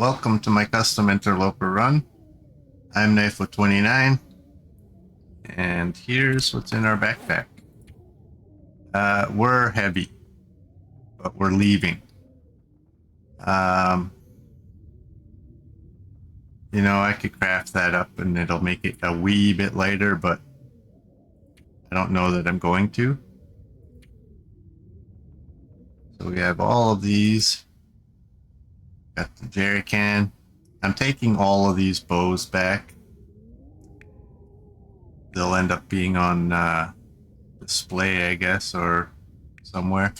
Welcome to my custom interloper run. I'm Knifo29, and here's what's in our backpack. We're heavy, but we're leaving. I could craft that up and it'll make it a wee bit lighter, but I don't know that I'm going to. So we have all of these. Got the jerry can. I'm taking all of these bows back. They'll end up being on display, I guess, or somewhere.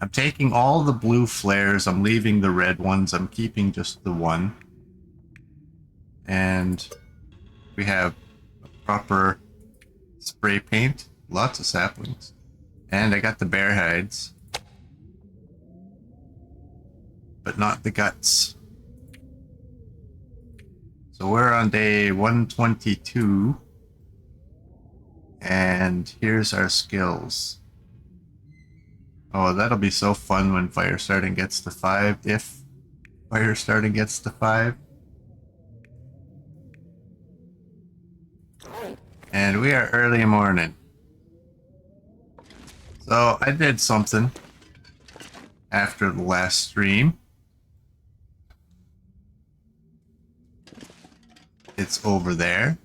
I'm taking all the blue flares. I'm leaving the red ones. I'm keeping just the one. And we have a proper spray paint. Lots of saplings. And I got the bear hides. But not the guts. So we're on day 122. And here's our skills. Oh, that'll be so fun when fire starting gets to 5. If fire starting gets to 5. And we are early morning. So I did something after the last stream. It's over there.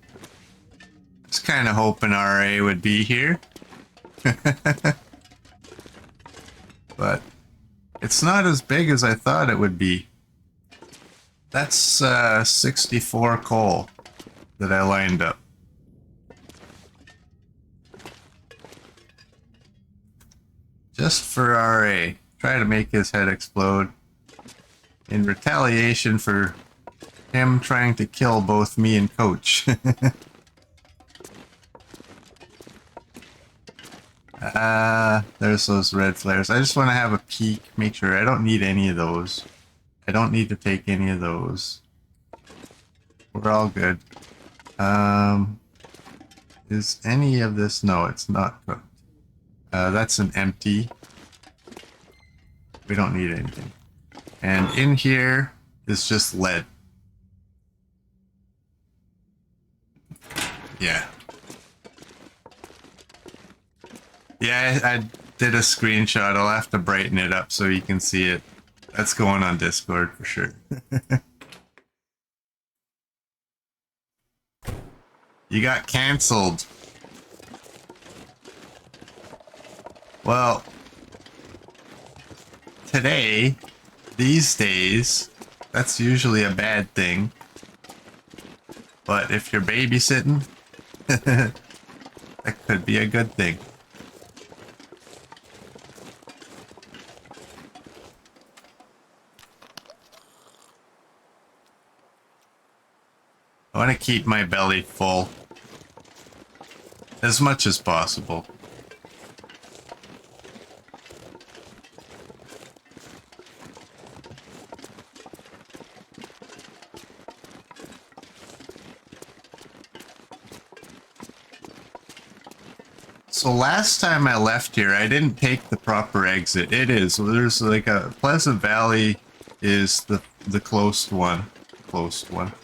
I was kind of hoping RA would be here. But it's not as big as I thought it would be. That's 64 coal that I lined up. Just for RA. Try to make his head explode. In retaliation for him trying to kill both me and Coach. There's those red flares. I just want to have a peek, make sure. I don't need any of those. I don't need to take any of those. We're all good. Is any of this? No, it's not cooked. That's an empty. We don't need anything. And in here is just lead. Yeah. Yeah, I did a screenshot. I'll have to brighten it up so you can see it. That's going on Discord for sure. You got cancelled. Well, today, these days, that's usually a bad thing. But if you're babysitting, that could be a good thing. I want to keep my belly full as much as possible. So last time I left here, I didn't take the proper exit. There's like a Pleasant Valley is the closed one. Closed one.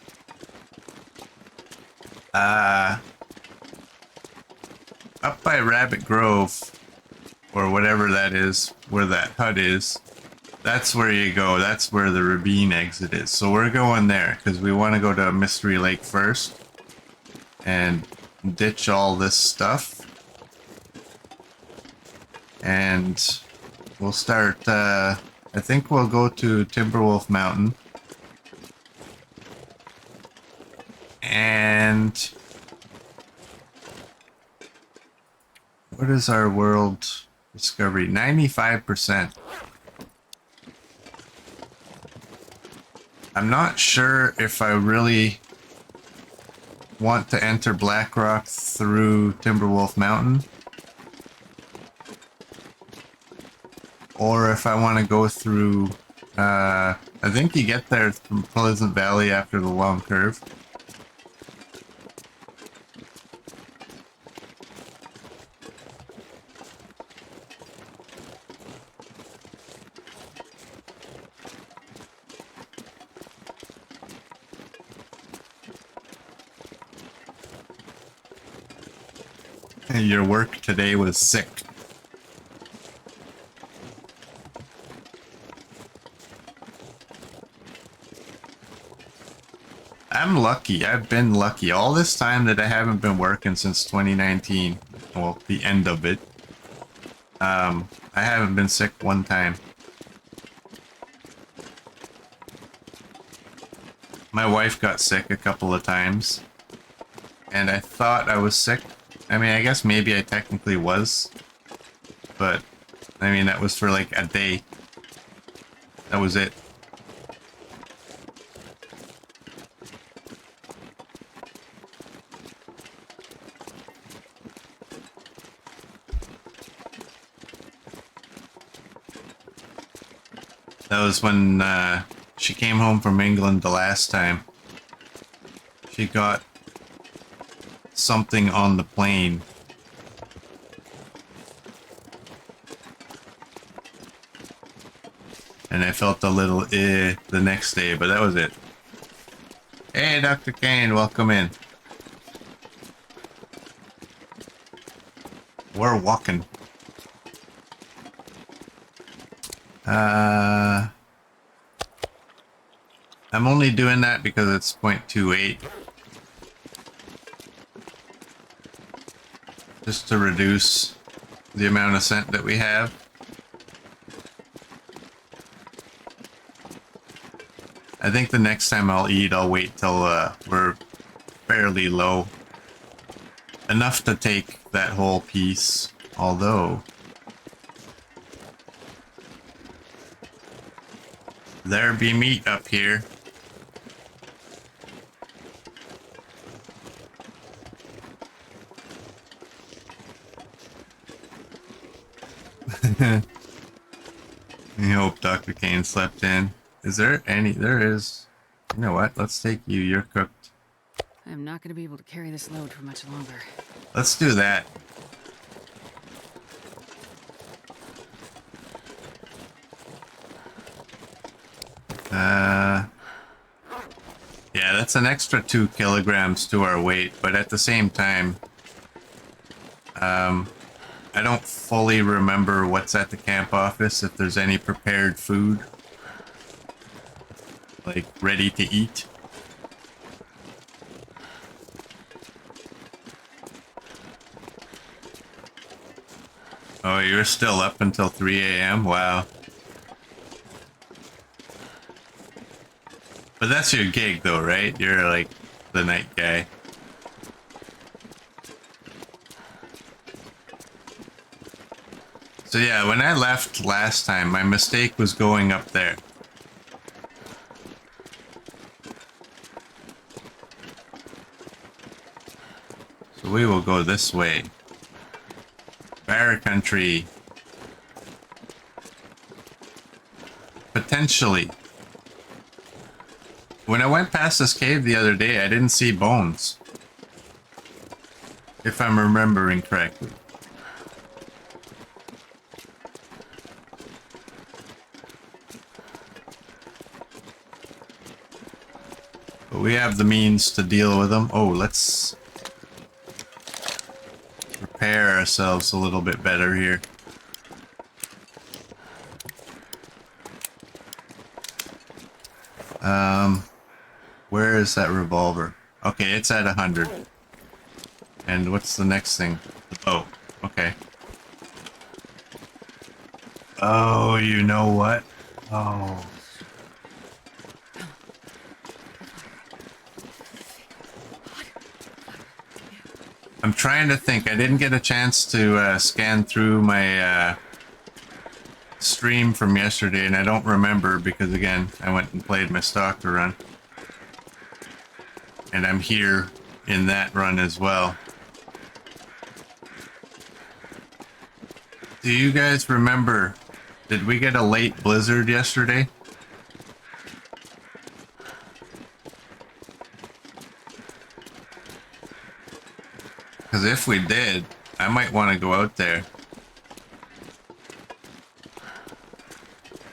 Up by Rabbit Grove, or whatever that is, where that hut is, that's where you go. That's where the ravine exit is. So we're going there, because we want to go to Mystery Lake first, and ditch all this stuff. And we'll start, I think we'll go to Timberwolf Mountain. And what is our world discovery? 95%. I'm not sure if I really want to enter Blackrock through Timberwolf Mountain, or if I want to go through, I think you get there from Pleasant Valley after the long curve. Your work today was sick. I'm lucky. I've been lucky. All this time that I haven't been working since 2019. Well, the end of it. I haven't been sick one time. My wife got sick a couple of times. And I thought I was sick. I mean, I guess maybe I technically was. But, I mean, that was for like a day. That was it. That was when she came home from England the last time. She got something on the plane. And I felt a little the next day, but that was it. Hey, Dr. Kane, welcome in. We're walking. I'm only doing that because it's 0.28. Just to reduce the amount of scent that we have. I think the next time I'll eat, I'll wait till we're fairly low. Enough to take that whole piece, although there be meat up here. I hope Dr. Kane slept in. Is there any? There is. You know what? Let's take you. You're cooked. I'm not going to be able to carry this load for much longer. Let's do that. Yeah, that's an extra 2 kilograms to our weight, but at the same time, I don't fully remember what's at the camp office, if there's any prepared food, like ready to eat. Oh, you're still up until 3 a.m.? Wow. But that's your gig though, right? You're like the night guy. So yeah, when I left last time, my mistake was going up there. So we will go this way. Bear country. Potentially. When I went past this cave the other day, I didn't see bones. If I'm remembering correctly. But we have the means to deal with them. Oh, let's prepare ourselves a little bit better here. Where is that revolver? Okay, it's at 100. And what's the next thing? Oh, okay. Oh, you know what? Oh. I'm trying to think. I didn't get a chance to scan through my stream from yesterday, and I don't remember because, again, I went and played my stalker run. And I'm here in that run as well. Do you guys remember, did we get a late blizzard yesterday? Because if we did, I might want to go out there.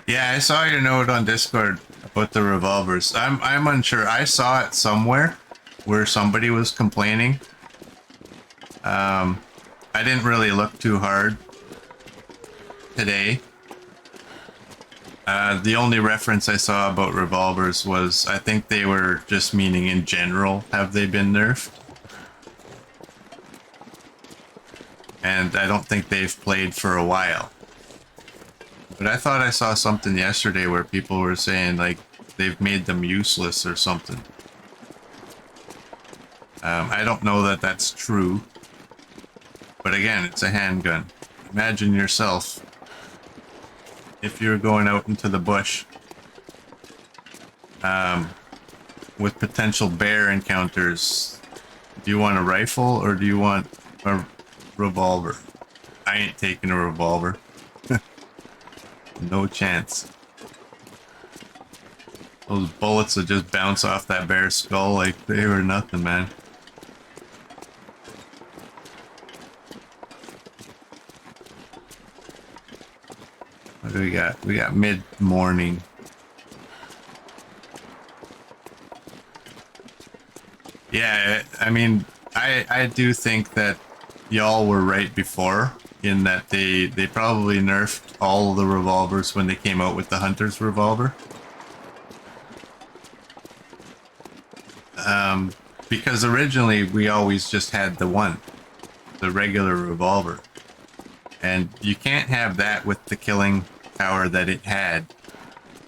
Yeah, I saw your note on Discord about the revolvers. I'm unsure. I saw it somewhere where somebody was complaining. I I didn't really look too hard today. The only reference I saw about revolvers was, I think they were just meaning in general, have they been nerfed? And I don't think they've played for a while. But I thought I saw something yesterday where people were saying, like, they've made them useless or something. I don't know that that's true. But again, it's a handgun. Imagine yourself, if you're going out into the bush with potential bear encounters, do you want a rifle or do you want a revolver? I ain't taking a revolver. No chance. Those bullets would just bounce off that bear's skull like they were nothing, man. What do we got? We got mid-morning. Yeah, I mean, I do think that y'all were right before, in that they probably nerfed all the revolvers when they came out with the Hunter's revolver. Because originally we always just had the regular revolver. And you can't have that with the killing power that it had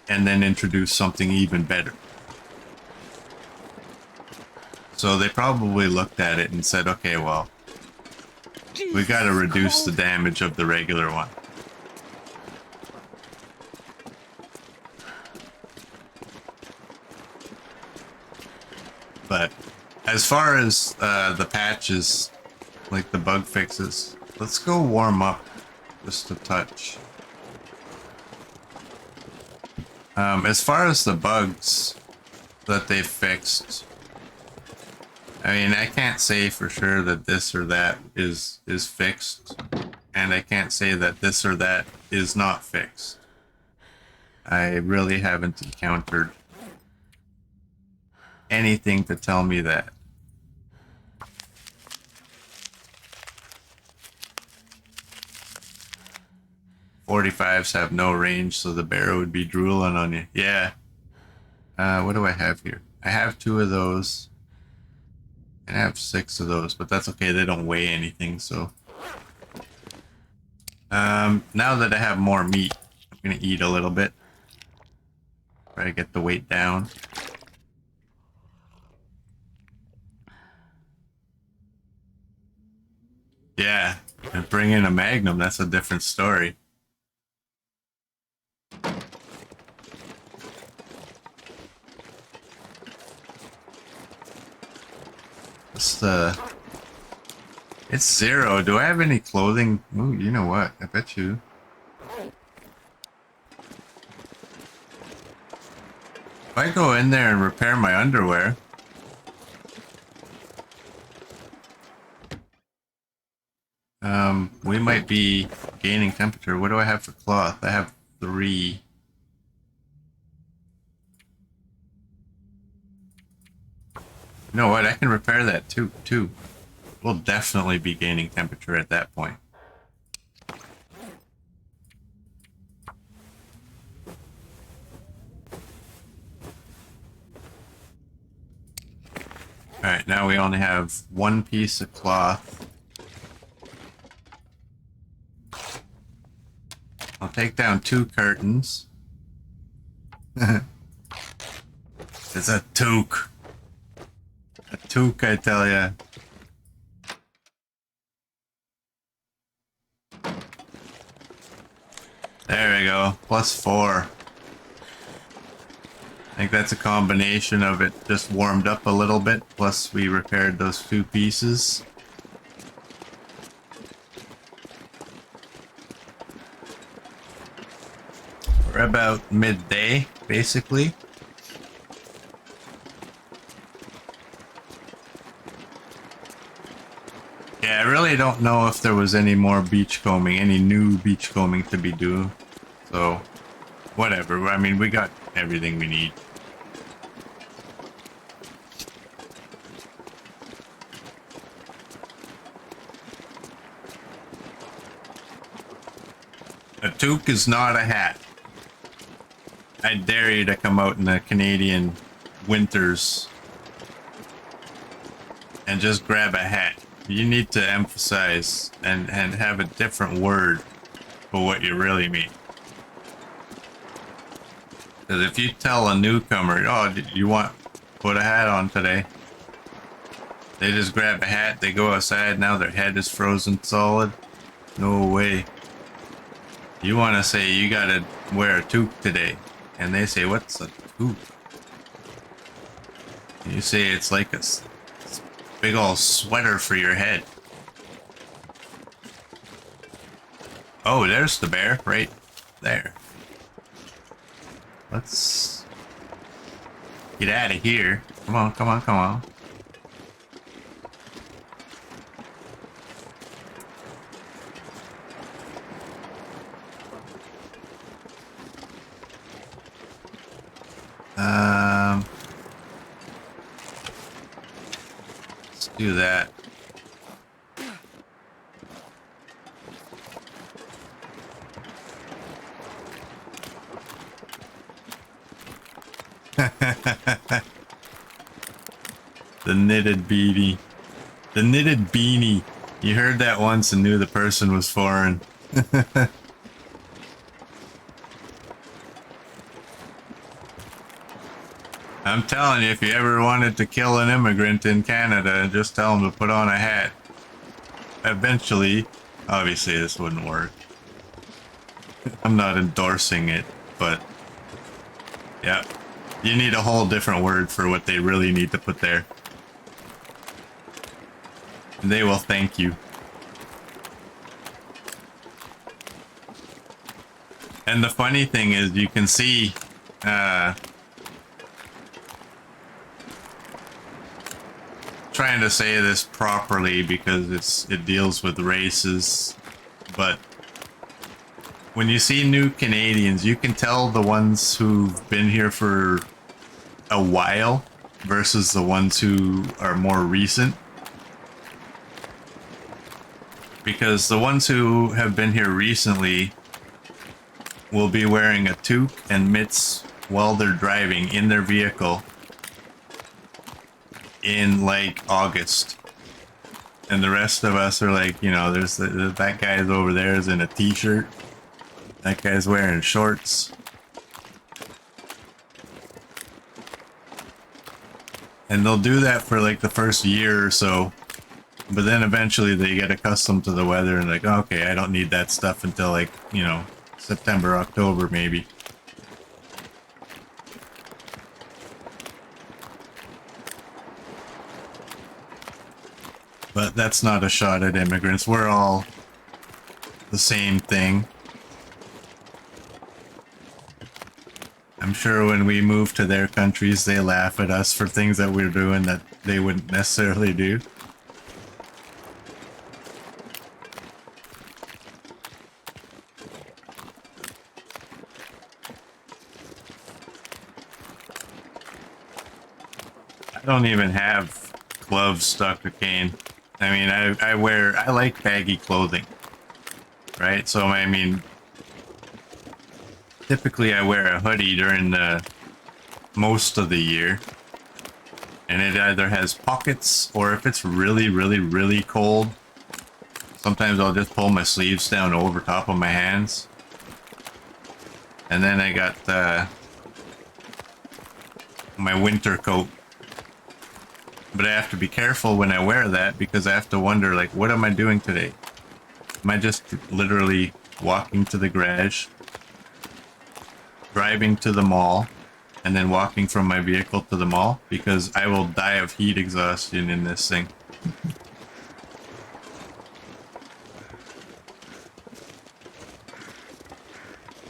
and then introduce something even better. So they probably looked at it and said, okay, well, we got to reduce the damage of the regular one. But as far as the patches, like the bug fixes, let's go warm up just a touch. As far as the bugs that they fixed, I mean, I can't say for sure that this or that is fixed, and I can't say that this or that is not fixed. I really haven't encountered anything to tell me that. .45s have no range, so the bear would be drooling on you. Yeah. What do I have here? I have 2 of those. And I have 6 of those, but that's okay. They don't weigh anything, so. Now that I have more meat, I'm gonna eat a little bit. Try to get the weight down. Yeah, and bring in a Magnum, that's a different story. It's 0. Do I have any clothing? Ooh, you know what? I bet you. If I go in there and repair my underwear, we might be gaining temperature. What do I have for cloth? I have 3. You know what? I can repair that too. We'll definitely be gaining temperature at that point. Alright, now we only have 1 piece of cloth. I'll take down 2 curtains. It's a toque. A toque, I tell ya. There we go. +4. I think that's a combination of it just warmed up a little bit, plus we repaired those 2 pieces. We're about midday, basically. Yeah, I really don't know if there was any more beachcombing, any new beachcombing to be due. So, whatever. I mean, we got everything we need. A toque is not a hat. I dare you to come out in the Canadian winters and just grab a hat. You need to emphasize and have a different word for what you really mean. Because if you tell a newcomer, oh, you want put a hat on today, they just grab a hat, they go outside, now their head is frozen solid. No way. You want to say you gotta wear a toque today, and they say, what's a toque? You say it's like a big old sweater for your head. Oh, there's the bear right there. Let's get out of here. Come on, come on, come on. Let's do that. The knitted beanie. The knitted beanie. You heard that once and knew the person was foreign. I'm telling you, if you ever wanted to kill an immigrant in Canada, just tell them to put on a hat. Eventually, obviously this wouldn't work. I'm not endorsing it, but yeah, you need a whole different word for what they really need to put there. And they will thank you. And the funny thing is, you can see trying to say this properly because it deals with races, but when you see new Canadians, you can tell the ones who've been here for a while versus the ones who are more recent. Because the ones who have been here recently will be wearing a toque and mitts while they're driving in their vehicle in like August. And the rest of us are like, you know, there's that guy's over there is in a t-shirt. That guy's wearing shorts. And they'll do that for like the first year or so. But then eventually they get accustomed to the weather and like, oh, okay, I don't need that stuff until like, you know, September, October maybe. But that's not a shot at immigrants. We're all the same thing. I'm sure when we move to their countries, they laugh at us for things that we're doing that they wouldn't necessarily do. I don't even have gloves, Dr. Kane. I mean, I like baggy clothing, right? So, I mean, typically I wear a hoodie during most of the year. And it either has pockets, or if it's really, really, really cold, sometimes I'll just pull my sleeves down over top of my hands. And then I got my winter coat. But I have to be careful when I wear that because I have to wonder, like, what am I doing today? Am I just literally walking to the garage, driving to the mall, and then walking from my vehicle to the mall? Because I will die of heat exhaustion in this thing.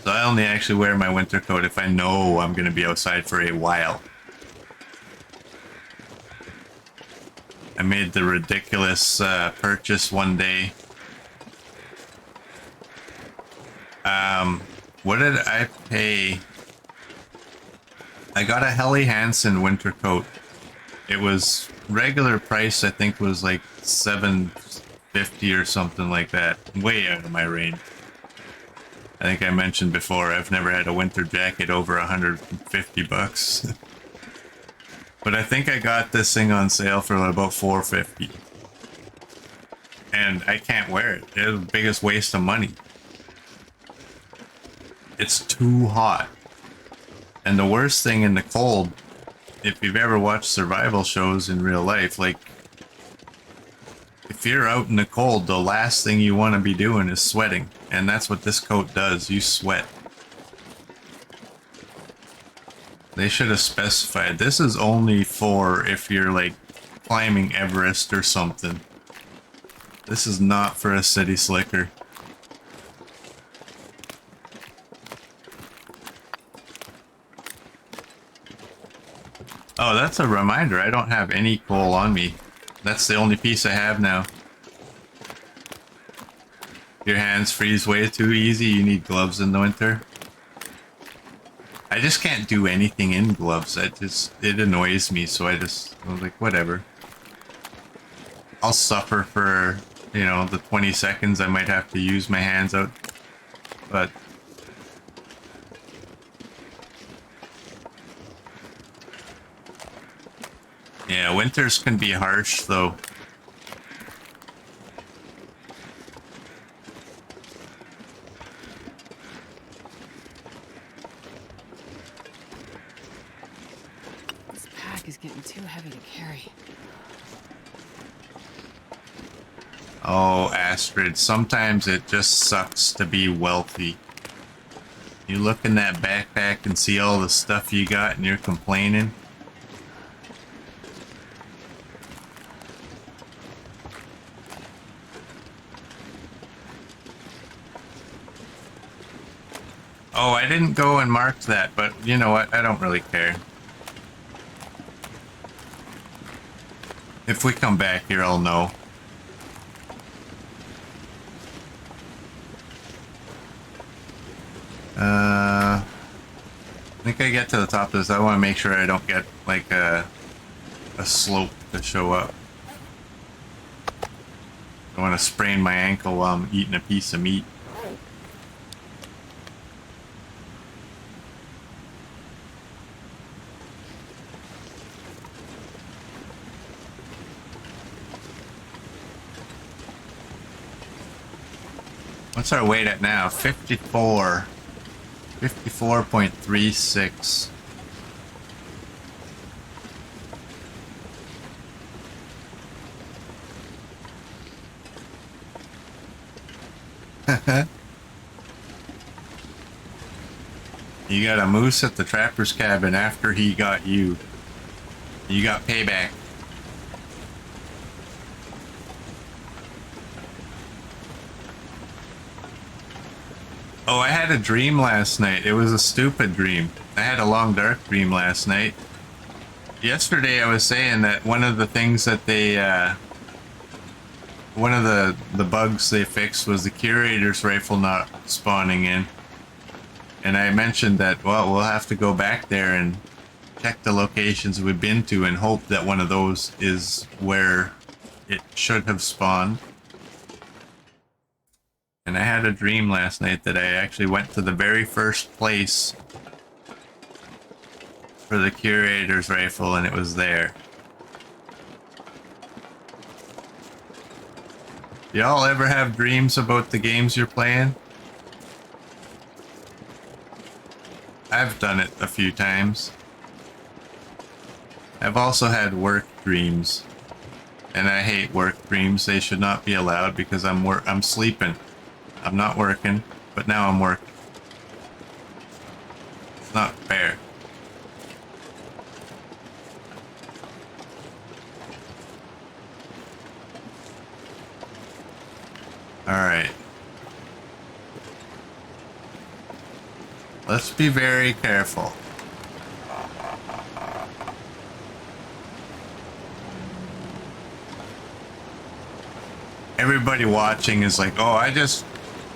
So I only actually wear my winter coat if I know I'm going to be outside for a while. I made the ridiculous purchase one day. What did I pay? I got a Helly Hansen winter coat. It was regular price, I think was like $7.50 or something like that. Way out of my range. I think I mentioned before, I've never had a winter jacket over $150. But I think I got this thing on sale for about $450. And I can't wear it. It's the biggest waste of money. It's too hot. And the worst thing in the cold, if you've ever watched survival shows in real life, like, if you're out in the cold, the last thing you want to be doing is sweating. And that's what this coat does. You sweat. They should have specified. This is only for if you're, like, climbing Everest or something. This is not for a city slicker. Oh, that's a reminder. I don't have any coal on me. That's the only piece I have now. Your hands freeze way too easy. You need gloves in the winter. I just can't do anything in gloves. It annoys me, so I was like, whatever. I'll suffer for, you know, the 20 seconds I might have to use my hands out. But yeah, winters can be harsh though. This pack is getting too heavy to carry. Oh, Astrid, sometimes it just sucks to be wealthy. You look in that backpack and see all the stuff you got and you're complaining. Oh, I didn't go and mark that, but you know what? I don't really care. If we come back here, I'll know. I think I get to the top of this. I want to make sure I don't get like a slope to show up. I want to sprain my ankle while I'm eating a piece of meat. What's our weight at now? 54. 54.36. You got a moose at the trapper's cabin after he got you. You got payback. Oh, I had a dream last night. It was a stupid dream. I had a long dark dream last night. Yesterday I was saying that one of the things that they, one of the bugs they fixed was the curator's rifle not spawning in. And I mentioned that, well, we'll have to go back there and check the locations we've been to and hope that one of those is where it should have spawned. And I had a dream last night that I actually went to the very first place for the curator's rifle and it was there. Y'all ever have dreams about the games you're playing? I've done it a few times. I've also had work dreams. And I hate work dreams. They should not be allowed because I'm sleeping. I'm not working, but now I'm working. It's not fair. Alright. Let's be very careful. Everybody watching is like, oh, I just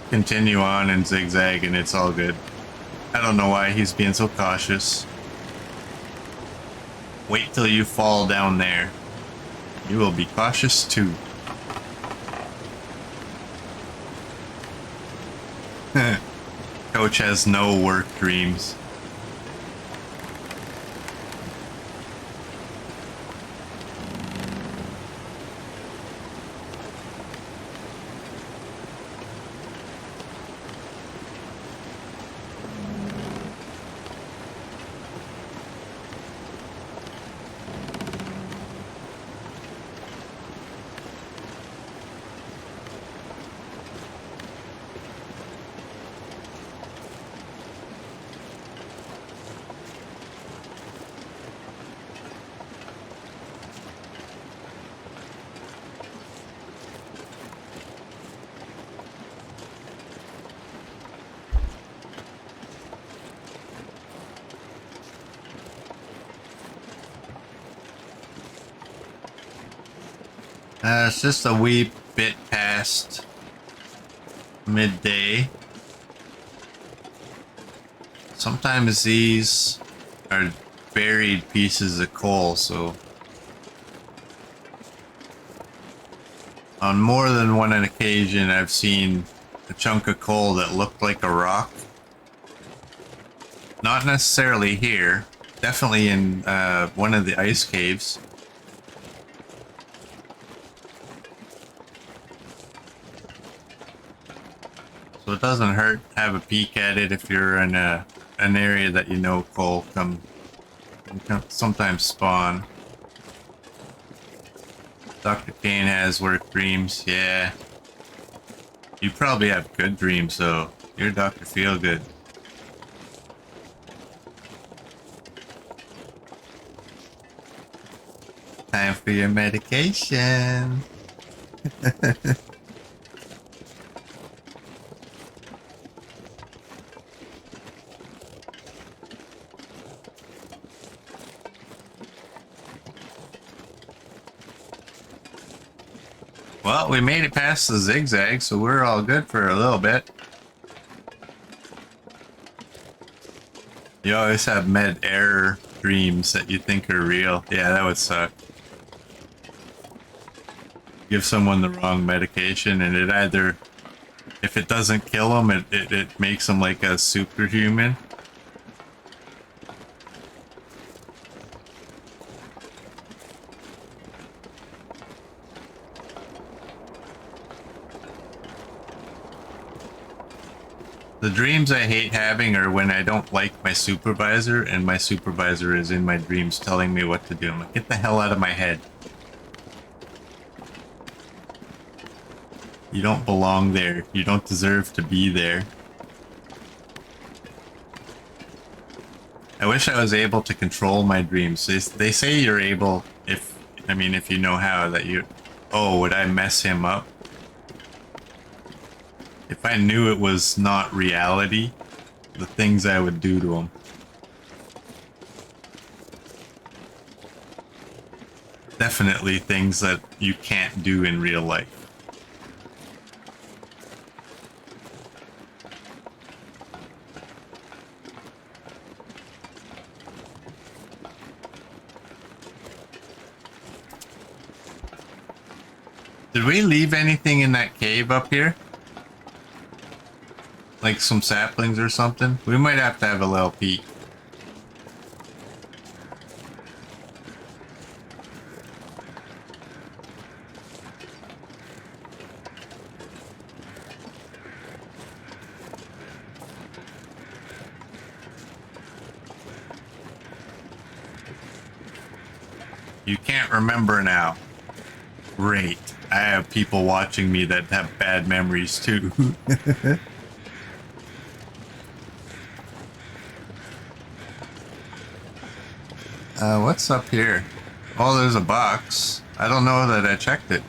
continue on and zigzag and it's all good. I don't know why he's being so cautious. Wait till you fall down there. You will be cautious too. couch has no work dreams. It's just a wee bit past midday. Sometimes these are buried pieces of coal, so on more than one occasion I've seen a chunk of coal that looked like a rock. Not necessarily here, definitely in one of the ice caves. So it doesn't hurt to have a peek at it if you're in an area that you know coal can sometimes spawn. Dr. Kane has work dreams, yeah. You probably have good dreams though. You're Dr. Feelgood. Time for your medication. Well, we made it past the zigzag, so we're all good for a little bit. You always have med-error dreams that you think are real. Yeah, that would suck. Give someone the wrong medication and it either, if it doesn't kill them, it makes them like a superhuman. The dreams I hate having are when I don't like my supervisor and my supervisor is in my dreams telling me what to do. I'm like, get the hell out of my head. You don't belong there. You don't deserve to be there. I wish I was able to control my dreams. They say you're able if you know how, that you... Oh, would I mess him up? If I knew it was not reality, the things I would do to him. Definitely things that you can't do in real life. Did we leave anything in that cave up here? Like some saplings or something? We might have to have a little peek. You can't remember now. Great. I have people watching me that have bad memories too. What's up here? Oh, there's a box. I don't know that I checked it.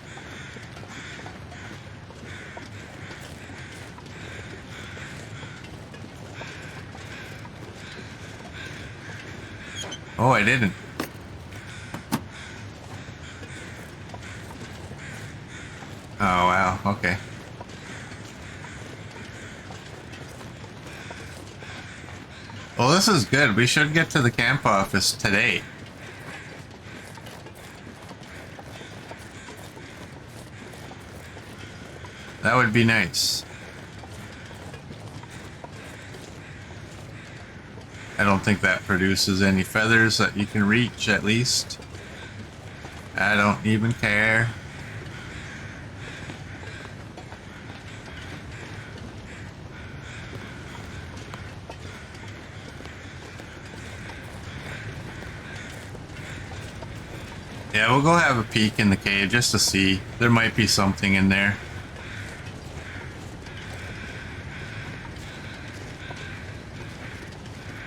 Oh, I didn't. Oh, wow. Okay. Well, this is good. We should get to the camp office today. That would be nice. I don't think that produces any feathers that you can reach, at least. I don't even care. Yeah, we'll go have a peek in the cave just to see. There might be something in there.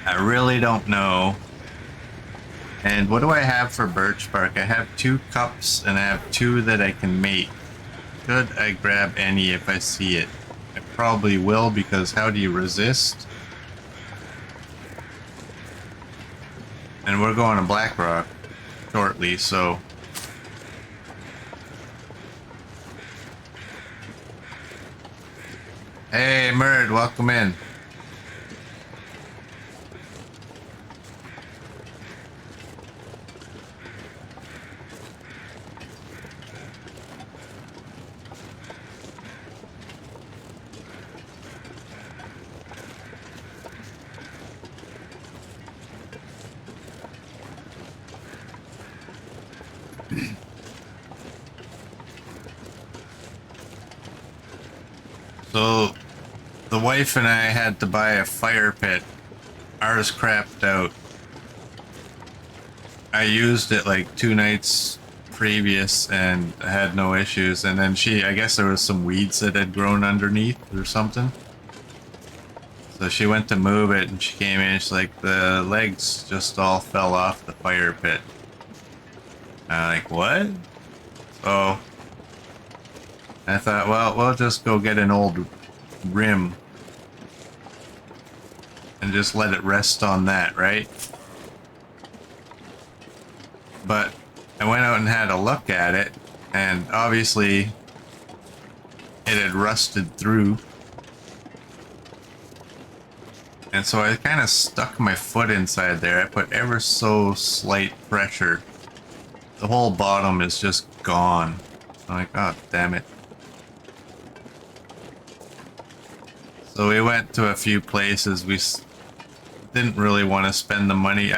I really don't know. And what do I have for birch bark? I have 2 cups and I have 2 that I can make. Should I grab any if I see it? I probably will, because how do you resist? And we're going to Blackrock shortly, so... Hey, Murd, welcome in. So, the wife and I had to buy a fire pit. Ours crapped out. I used it like 2 nights previous and had no issues. And then I guess there was some weeds that had grown underneath or something. So she went to move it and she came in and she's like, the legs just all fell off the fire pit. I'm like, what? So I thought, well, we'll just go get an old rim and just let it rest on that, right? But I went out and had a look at it, and obviously it had rusted through. And so I kind of stuck my foot inside there. I put ever so slight pressure. The whole bottom is just gone. I'm like, oh, damn it. So we went to a few places. We didn't really want to spend the money.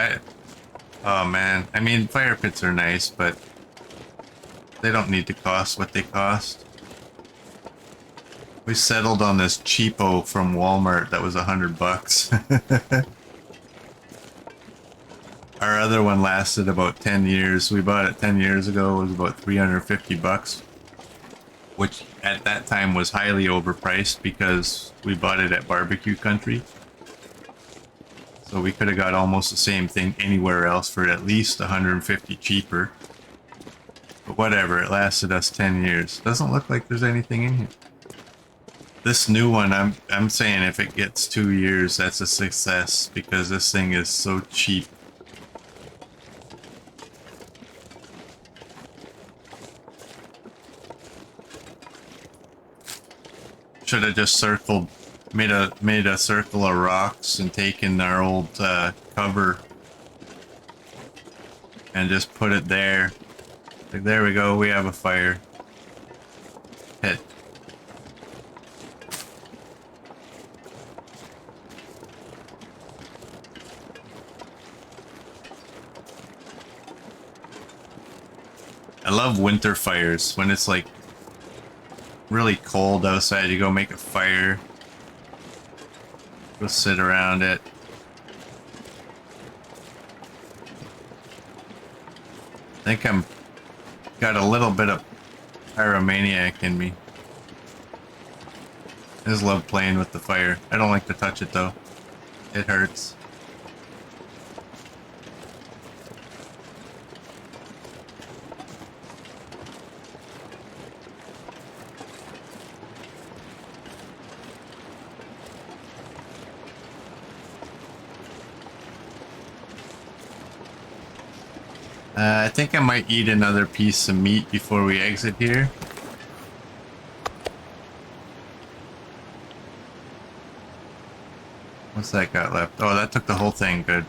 Oh man, I mean, fire pits are nice, but they don't need to cost what they cost. We settled on this cheapo from Walmart that was $100. Our other one lasted about 10 years. We bought it 10 years ago. It was about $350, which at that time was highly overpriced because we bought it at barbecue country. So we could have got almost the same thing anywhere else for at least $150 cheaper. But whatever, it lasted us 10 years. Doesn't look like there's anything in here. This new one, I'm saying if it gets 2 years, that's a success because this thing is so cheap. Should have just made a circle of rocks and taken our old cover and just put it there. Like, there we go, we have a fire pit. I love winter fires when it's like really cold outside. You go make a fire, go sit around it. I think I'm got a little bit of pyromaniac in me. I just love playing with the fire. I don't like to touch it though. It hurts. I think I might eat another piece of meat before we exit here. What's that got left? Oh, that took the whole thing. Good.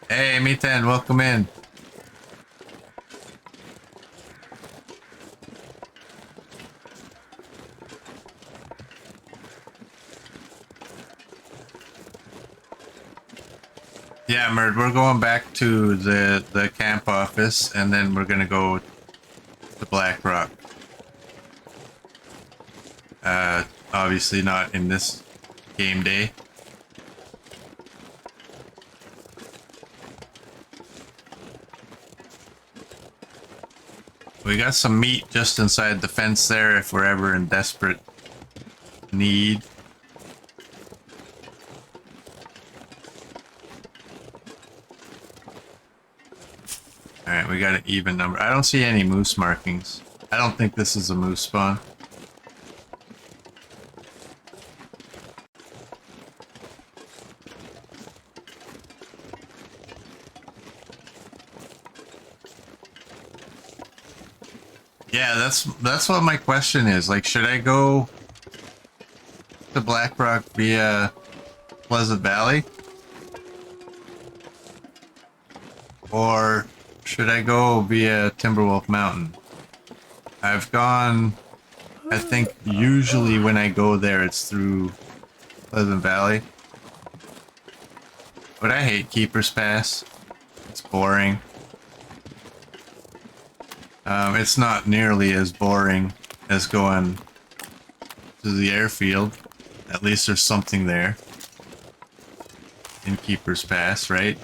Hey, Mitan, welcome in. Yeah, Merd, we're going back to the camp office, and then we're gonna go to Black Rock. Obviously not in this game day. We got some meat just inside the fence there if we're ever in desperate need. Alright, we got an even number. I don't see any moose markings. I don't think this is a moose spawn. Yeah, that's what my question is. Like, should I go to Black Rock via Pleasant Valley? Or should I go via Timberwolf Mountain? I've gone, I think usually when I go there it's through Pleasant Valley. But I hate Keeper's Pass. It's boring. It's not nearly as boring as going to the airfield. At least there's something there in Keeper's Pass, right?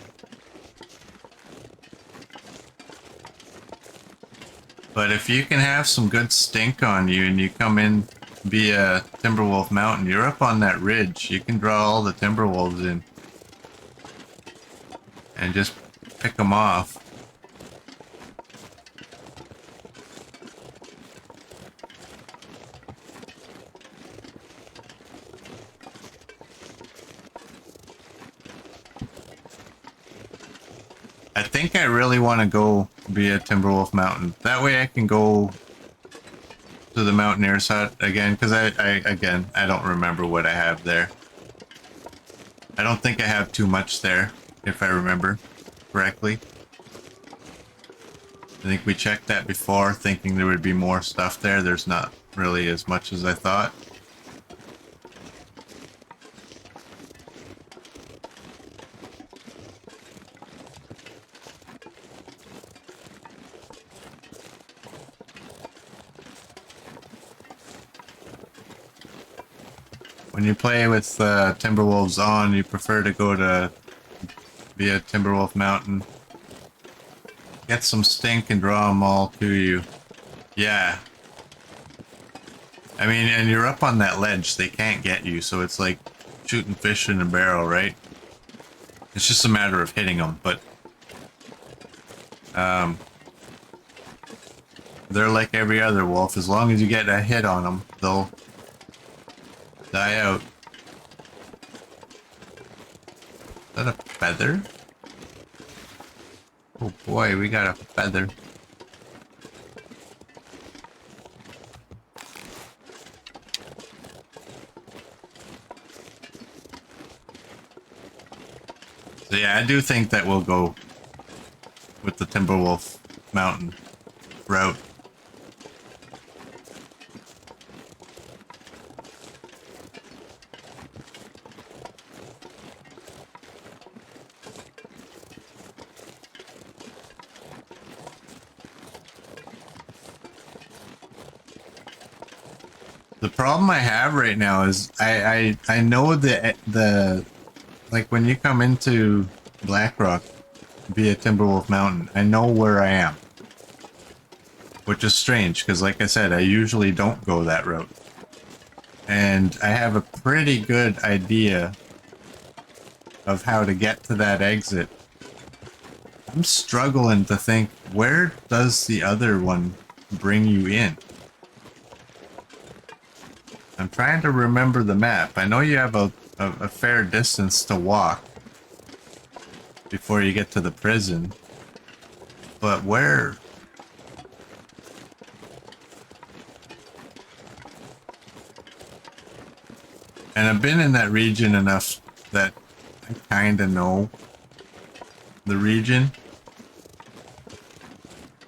But if you can have some good stink on you and you come in via Timberwolf Mountain, you're up on that ridge. You can draw all the Timberwolves in and just pick them off. I think I really want to go via Timberwolf Mountain. That way I can go to the Mountaineer's Hut again, because I don't remember what I have there. I don't think I have too much there, if I remember correctly. I think we checked that before, thinking there would be more stuff there. There's not really as much as I thought. When you play with Timberwolves on, you prefer to go to via Timberwolf Mountain. Get some stink and draw them all to you. Yeah. I mean, and you're up on that ledge. They can't get you, so it's like shooting fish in a barrel, right? It's just a matter of hitting them, but they're like every other wolf. As long as you get a hit on them, they'll die out. Is that a feather? Oh boy, we got a feather. So yeah, I do think that we'll go with the Timberwolf Mountain route. The problem I have right now is I know the like when you come into Blackrock via Timberwolf Mountain, I know where I am. Which is strange, because like I said, I usually don't go that route. And I have a pretty good idea of how to get to that exit. I'm struggling to think, where does the other one bring you in? I'm trying to remember the map. I know you have a fair distance to walk before you get to the prison. But where? And I've been in that region enough that I kind of know the region.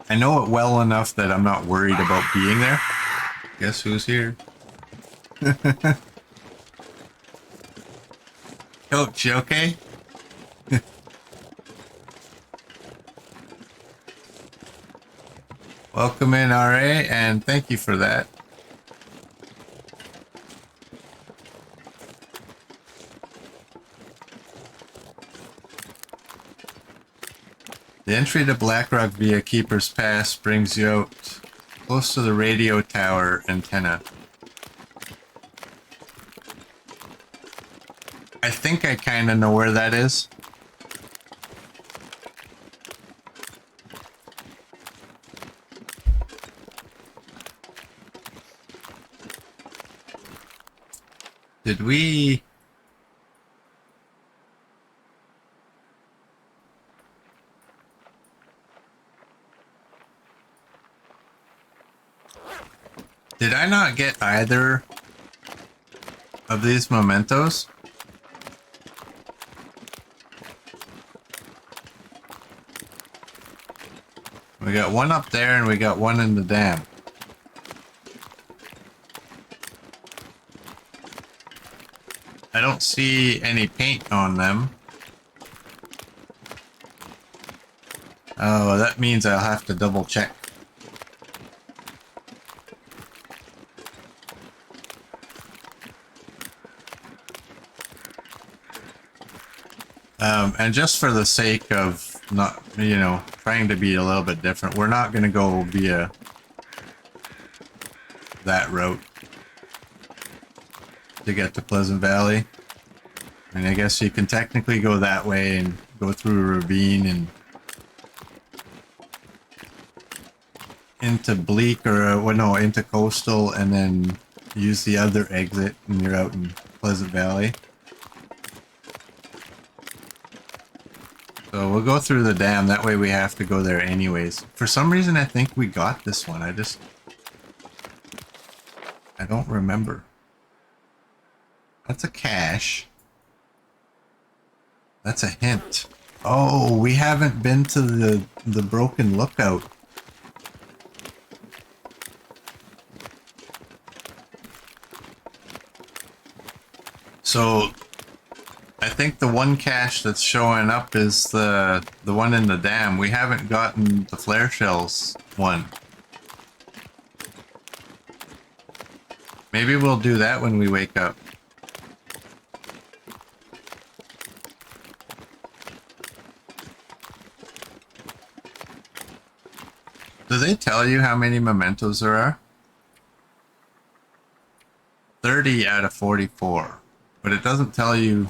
I know it well enough that I'm not worried about being there. Guess who's here? Coach, you okay? Welcome in, RA, and thank you for that. The entry to Blackrock via Keeper's Pass brings you out close to the radio tower antenna. I think I kind of know where that is. Did we... Did I not get either of these mementos? We got one up there and we got one in the dam. I don't see any paint on them. Oh, that means I'll have to double check. And just for the sake of not, you know, trying to be a little bit different, we're not going to go via that route to get to Pleasant Valley. I mean, I guess you can technically go that way and go through a ravine and into Bleak or, well, no, into Coastal and then use the other exit and you're out in Pleasant Valley. So we'll go through the dam, that way we have to go there anyways. For some reason I think we got this one, I don't remember. That's a cache. That's a hint. Oh, we haven't been to the broken lookout. So I think the one cache that's showing up is the one in the dam. We haven't gotten the flare shells one. Maybe we'll do that when we wake up. Do they tell you how many mementos there are? 30 out of 44. But it doesn't tell you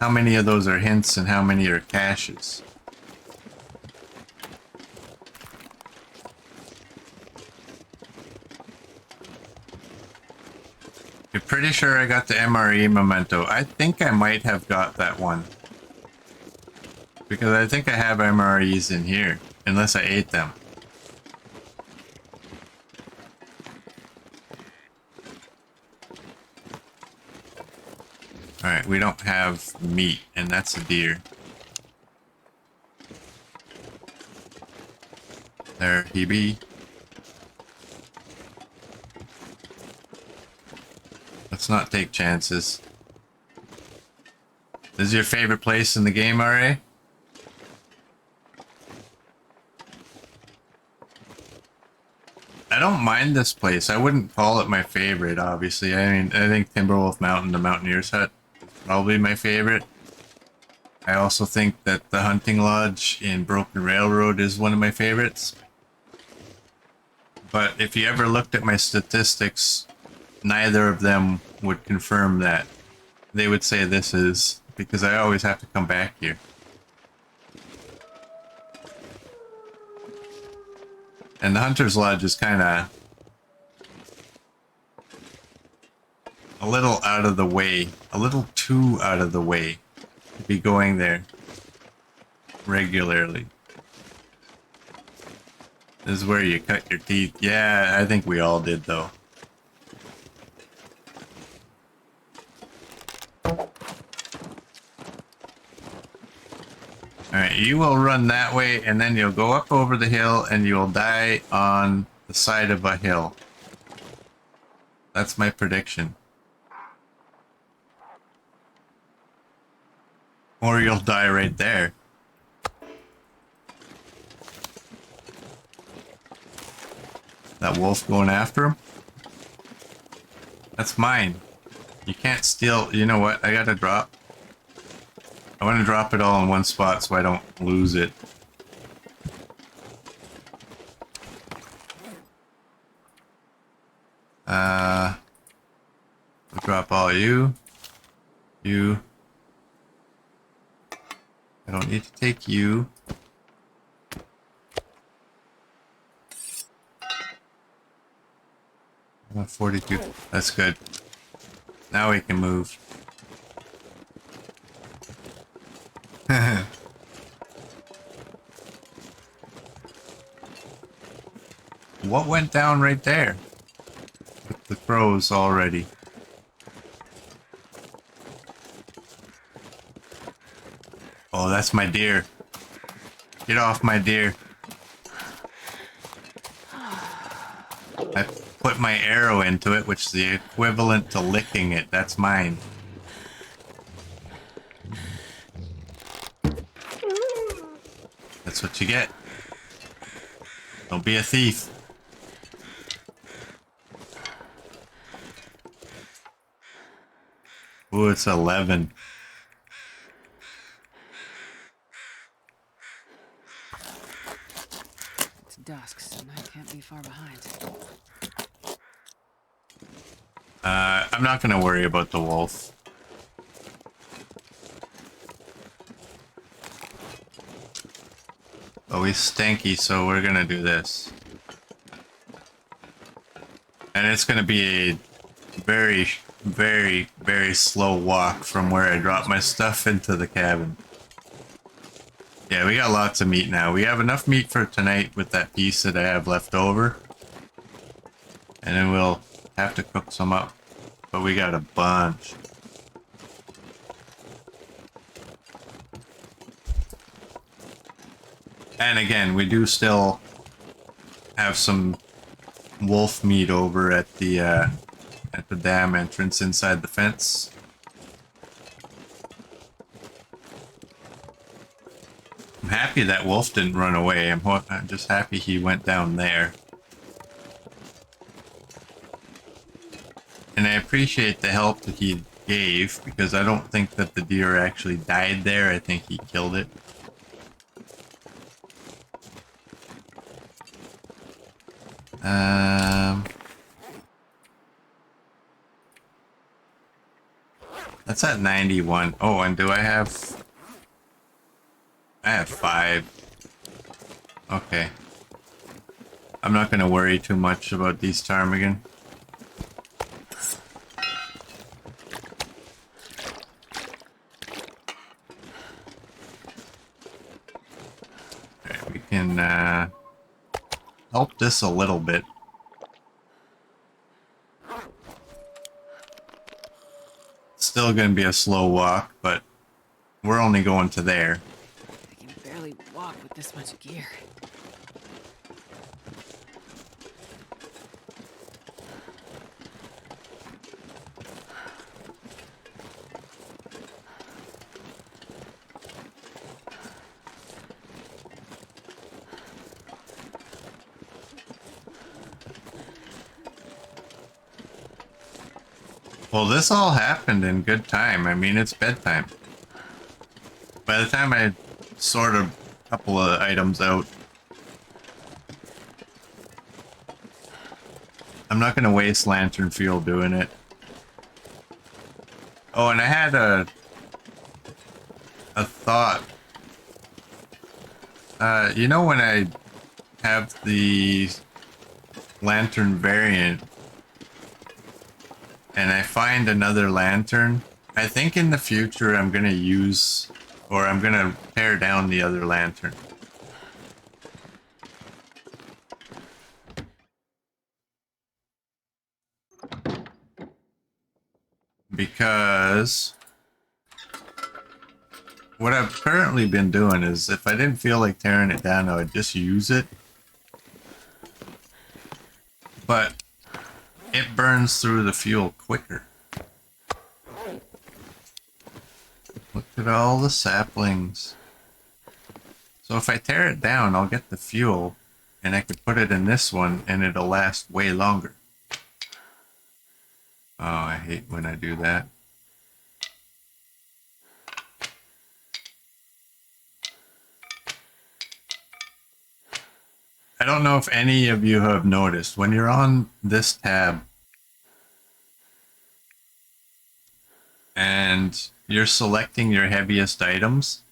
how many of those are hints and how many are caches. I'm pretty sure I got the MRE memento. I think I might have got that one. Because I think I have MREs in here. Unless I ate them. Alright, we don't have meat, and that's a deer. There he be. Let's not take chances. This is your favorite place in the game, RA? I don't mind this place. I wouldn't call it my favorite, obviously. I mean, I think Timberwolf Mountain, the Mountaineer's Hut, probably my favorite. I also think that the Hunting Lodge in Broken Railroad is one of my favorites. But if you ever looked at my statistics, neither of them would confirm that. They would say this is, because I always have to come back here. And the Hunter's Lodge is kind of a little out of the way, a little too out of the way to be going there regularly. This is where you cut your teeth. Yeah, I think we all did though. Alright, you will run that way, and then you'll go up over the hill, and you'll die on the side of a hill. That's my prediction. Or you'll die right there. That wolf going after him? That's mine. You can't steal. You know what? I gotta drop. I want to drop it all in one spot so I don't lose it. I'll drop all you. You. I don't need to take you. I'm at 42. That's good. Now we can move. What went down right there? With the crows already. Oh, that's my deer. Get off my deer. I put my arrow into it, which is the equivalent to licking it. That's mine. That's what you get. Don't be a thief. Ooh, it's 11. It's dusk, so night can't be far behind. I'm not gonna worry about the wolf. Oh, he's stanky, so we're gonna do this. And it's gonna be a very, very, very slow walk from where I drop my stuff into the cabin. Yeah, we got lots of meat now. We have enough meat for tonight with that piece that I have left over. And then we'll have to cook some up. But we got a bunch. And again, we do still have some wolf meat over at the dam entrance inside the fence. I'm happy that wolf didn't run away. I'm just happy he went down there. And I appreciate the help that he gave, because I don't think that the deer actually died there. I think he killed it. That's at 91. Oh, and do I have... I have 5. Okay. I'm not going to worry too much about these ptarmigan. Alright, we can help this a little bit. Still going to be a slow walk, but we're only going to there. I can barely walk with this much gear. Well, this all happened in good time. I mean, it's bedtime. By the time I sort a couple of items out, I'm not going to waste lantern fuel doing it. Oh, and I had a thought. You know when I have the lantern variant and I find another lantern, I think in the future I'm going to use, or I'm going to tear down the other lantern. Because what I've currently been doing is if I didn't feel like tearing it down, I would just use it. But it burns through the fuel quicker. Look at all the saplings. So if I tear it down, I'll get the fuel and I could put it in this one and it'll last way longer. Oh, I hate when I do that. I don't know if any of you have noticed, when you're on this tab and you're selecting your heaviest items,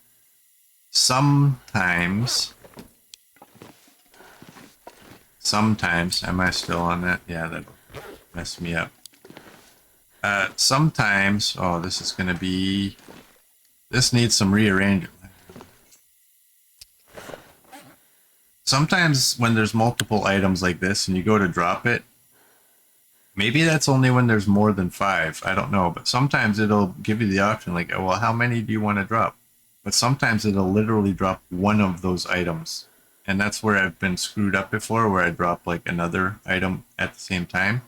sometimes, am I still on that? Yeah, that'll mess me up. Sometimes, oh, this is going to be, this needs some rearrangement. Sometimes when there's multiple items like this and you go to drop it, maybe that's only when there's more than 5. I don't know, but sometimes it'll give you the option like, oh, well, how many do you want to drop? But sometimes it'll literally drop one of those items. And that's where I've been screwed up before, where I drop like another item at the same time.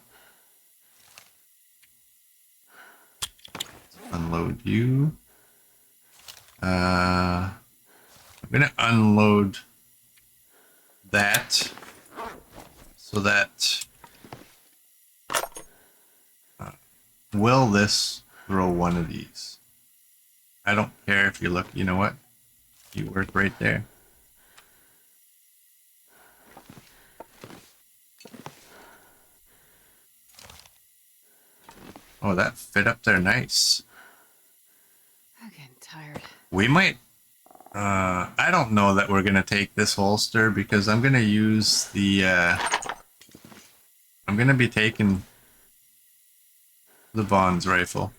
Unload you. I'm going to unload that so that will this throw one of these? I don't care if you look, you know what? You work right there. Oh, that fit up there nice. I'm getting tired. We might, I don't know that we're going to take this holster because I'm going to use the, I'm going to be taking the Vaughn's rifle.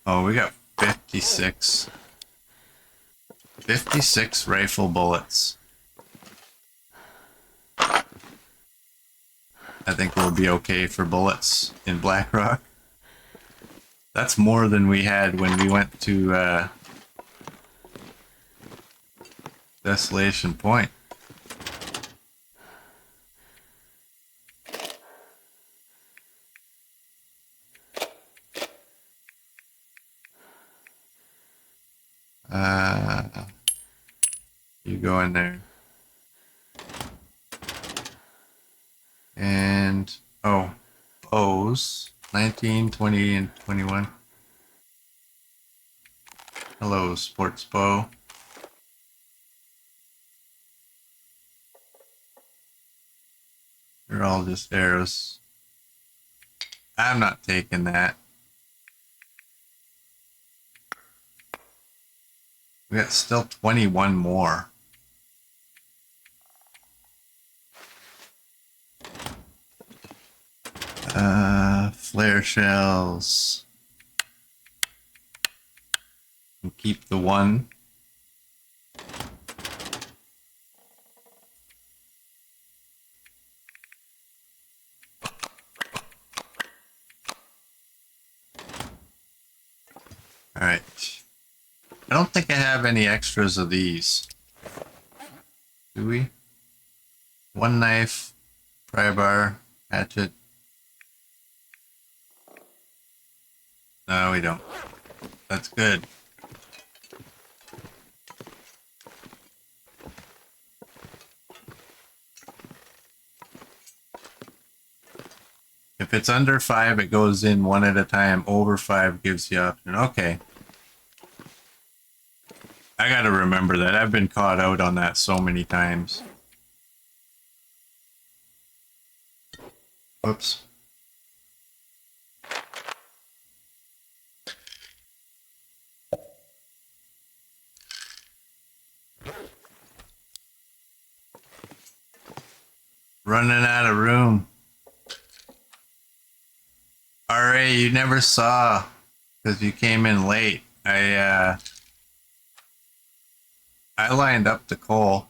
Oh, we got 56. 56 rifle bullets. I think we'll be okay for bullets in Blackrock. That's more than we had when we went to Desolation Point. You go in there. And, oh, O's, 19, 20, and 21. Hello, sports bow. They're all just arrows. I'm not taking that. We got still 21 more. Flare shells. We'll keep the one. Alright. I don't think I have any extras of these. Do we? One knife, pry bar, hatchet. No, we don't. That's good. If it's under 5, it goes in one at a time. Over 5 gives the option. Okay. I gotta remember that. I've been caught out on that so many times. Whoops. Running out of room. RA, you never saw because you came in late. I lined up the coal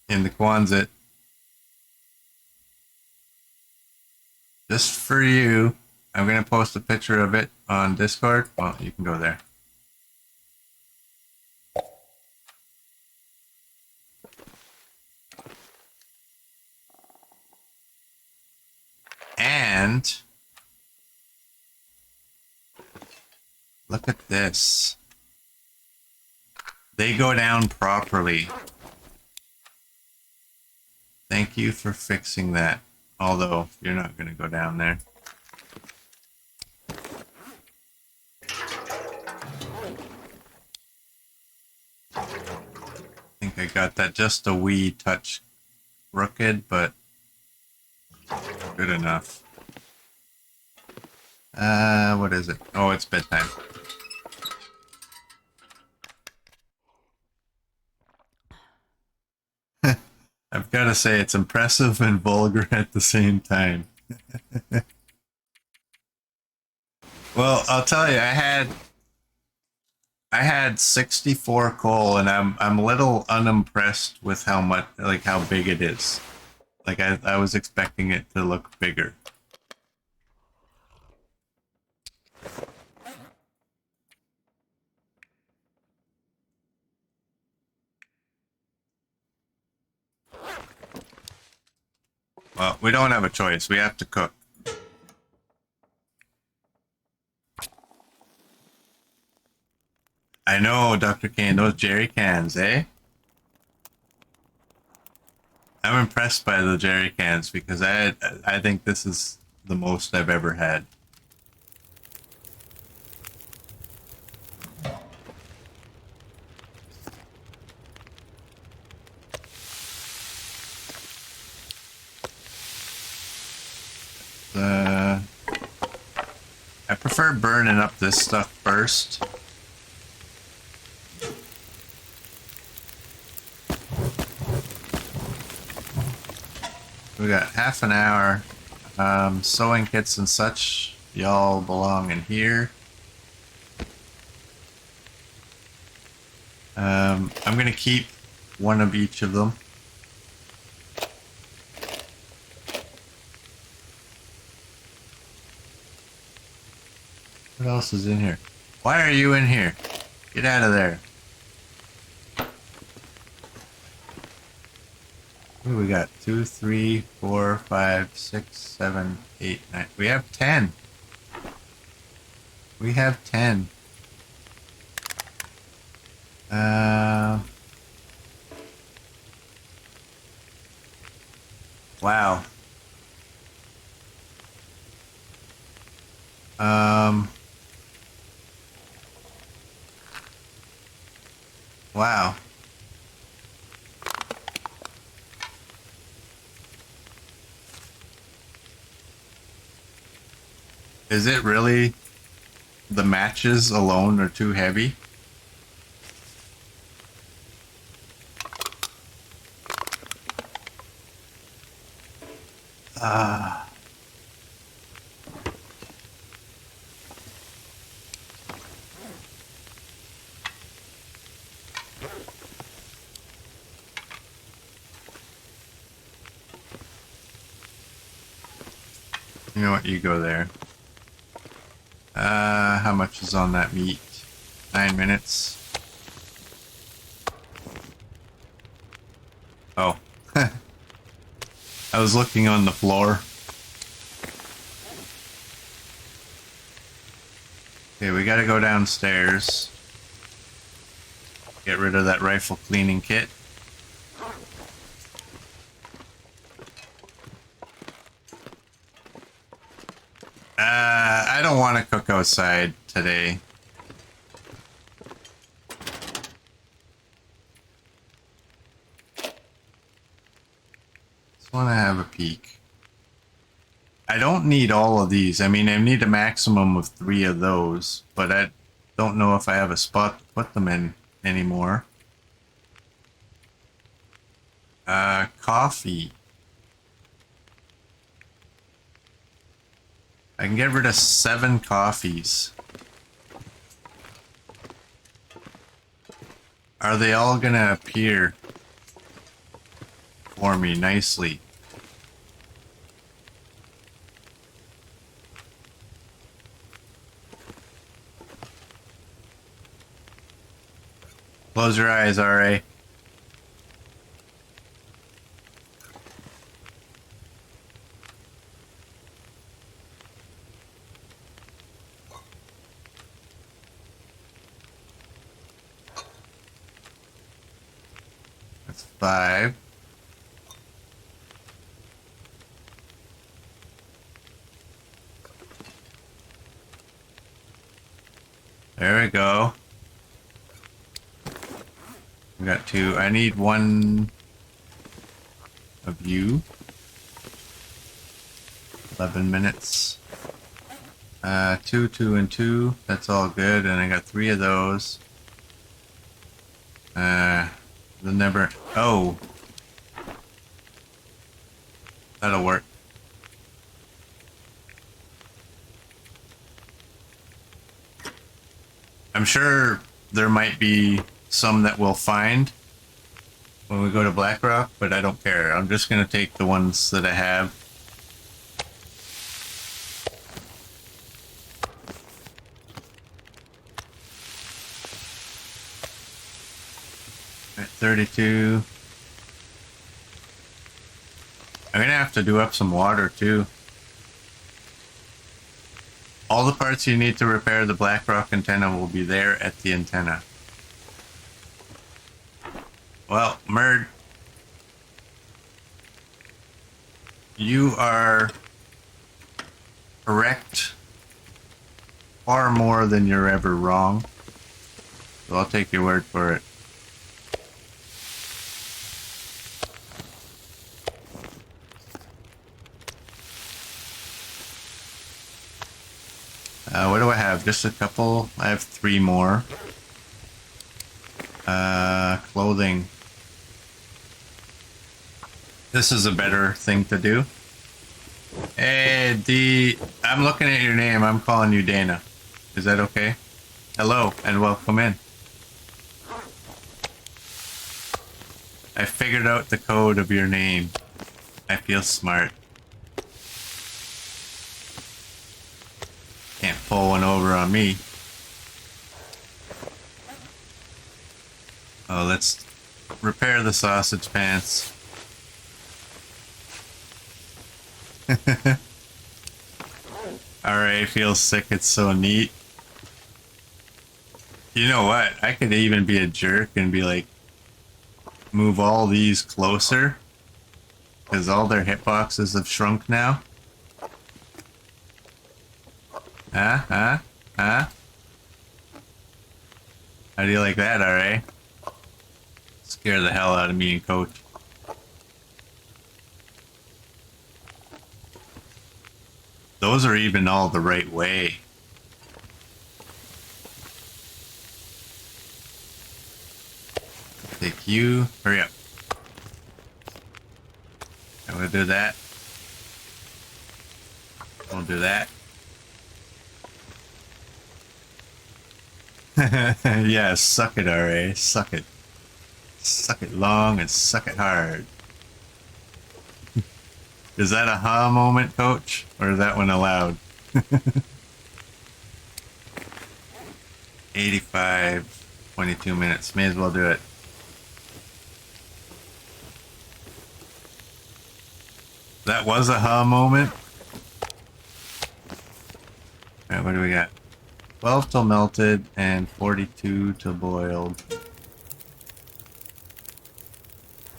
in the Quonset. Just for you. I'm gonna post a picture of it on Discord. Well, you can go there. And look at this. They go down properly. Thank you for fixing that. Although, you're not gonna go down there. I think I got that just a wee touch crooked, but good enough. What is it? Oh, it's bedtime. I've got to say, it's impressive and vulgar at the same time. Well, I'll tell you, I had 64 coal, and I'm a little unimpressed with how much, like how big it is. Like I was expecting it to look bigger. Well, we don't have a choice. We have to cook. I know, Dr. Kane, those jerry cans, eh? I'm impressed by the jerry cans because I think this is the most I've ever had. I prefer burning up this stuff first. We got half an hour. Sewing kits and such, y'all belong in here. I'm gonna keep one of each of them. What else is in here? Why are you in here? Get out of there. What do we got? 2, 3, 4, 5, 6, 7, 8, 9. We have 10. We have 10. Wow. Wow. Is it really the matches alone are too heavy? You know what? You go there. How much is on that meat? 9 minutes. Oh. I was looking on the floor. Okay, we gotta go downstairs. Get rid of that rifle cleaning kit. I don't want to cook outside today. Just want to have a peek. I don't need all of these. I mean, I need a maximum of 3 of those, but I don't know if I have a spot to put them in anymore. Coffee. I can get rid of 7 coffees. Are they all gonna appear for me nicely? Close your eyes, RA. That's 5. There we go. We got 2. I need 1 of you. 11 minutes. 2, 2, and 2. That's all good. And I got 3 of those. The never. Oh. That'll work. I'm sure there might be some that we'll find when we go to Blackrock, but I don't care. I'm just going to take the ones that I have. At 32. I'm going to have to do up some water too. All the parts you need to repair the Blackrock antenna will be there at the antenna. Well, Murd, you are correct far more than you're ever wrong. So I'll take your word for it. What do I have? Just a couple? I have 3 more. Clothing. This is a better thing to do. Hey, I'm looking at your name. I'm calling you Dana. Is that okay? Hello, and welcome in. I figured out the code of your name. I feel smart. Can't pull one over on me. Oh, let's repair the sausage pants. RA feels sick, it's so neat. You know what? I could even be a jerk and be like, move all these closer. Because all their hitboxes have shrunk now. Huh? How do you like that, RA? Scare the hell out of me and Coach. Those are even all the right way. Take you. Hurry up. I'm gonna do that. We'll do that. Yeah, suck it, RA. Suck it. Suck it long and suck it hard. Is that a ha moment, Coach? Or is that one allowed? 85, 22 minutes. May as well do it. That was a ha moment. Alright, what do we got? 12 till melted and 42 till boiled.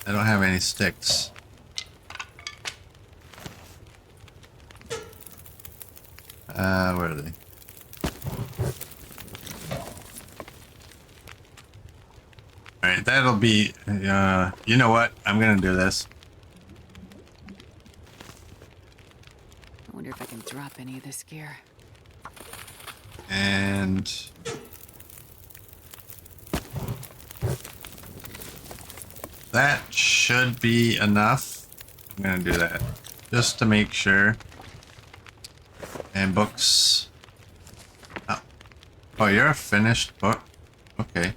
I don't have any sticks. Where are they? Alright, that'll be, you know what? I'm gonna do this. I wonder if I can drop any of this gear. And that should be enough. I'm gonna do that just to make sure. And books. Oh, you're a finished book. Okay.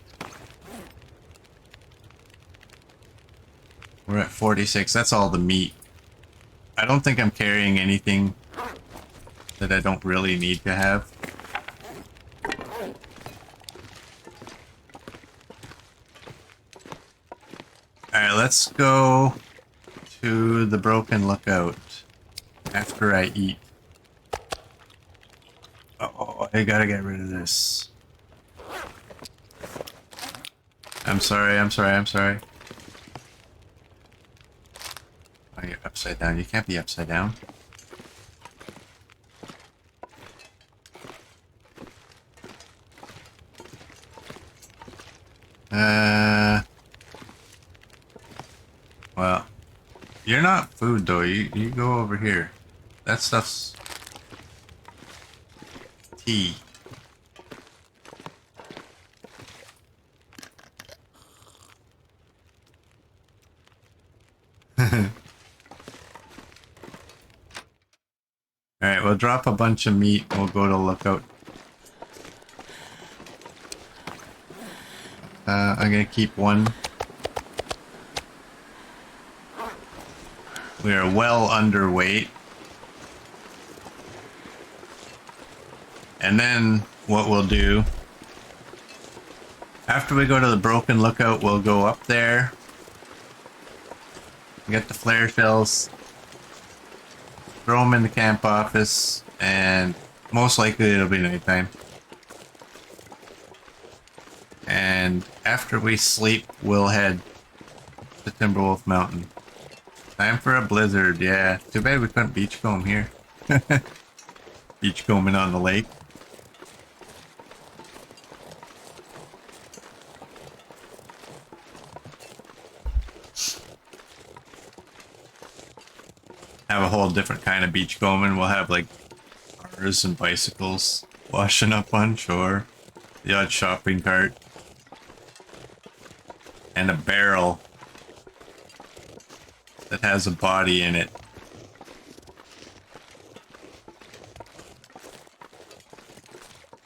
We're at 46. That's all the meat. I don't think I'm carrying anything that I don't really need to have. let's go to the broken lookout after I eat. Oh, I gotta get rid of this. I'm sorry. Oh, you're upside down. You can't be upside down. Well, you're not food though. You go over here. That stuff's tea. Alright, we'll drop a bunch of meat and we'll go to lookout. I'm gonna keep one. We are well underweight. And then what we'll do, after we go to the broken lookout, we'll go up there, get the flare shells, throw them in the camp office, and most likely it'll be nighttime. And after we sleep, we'll head to Timberwolf Mountain. Time for a blizzard, yeah. Too bad we couldn't beachcomb here. Beachcombing on the lake. Have a whole different kind of beachcombing. We'll have like cars and bicycles washing up on shore. The odd shopping cart. And a barrel that has a body in it.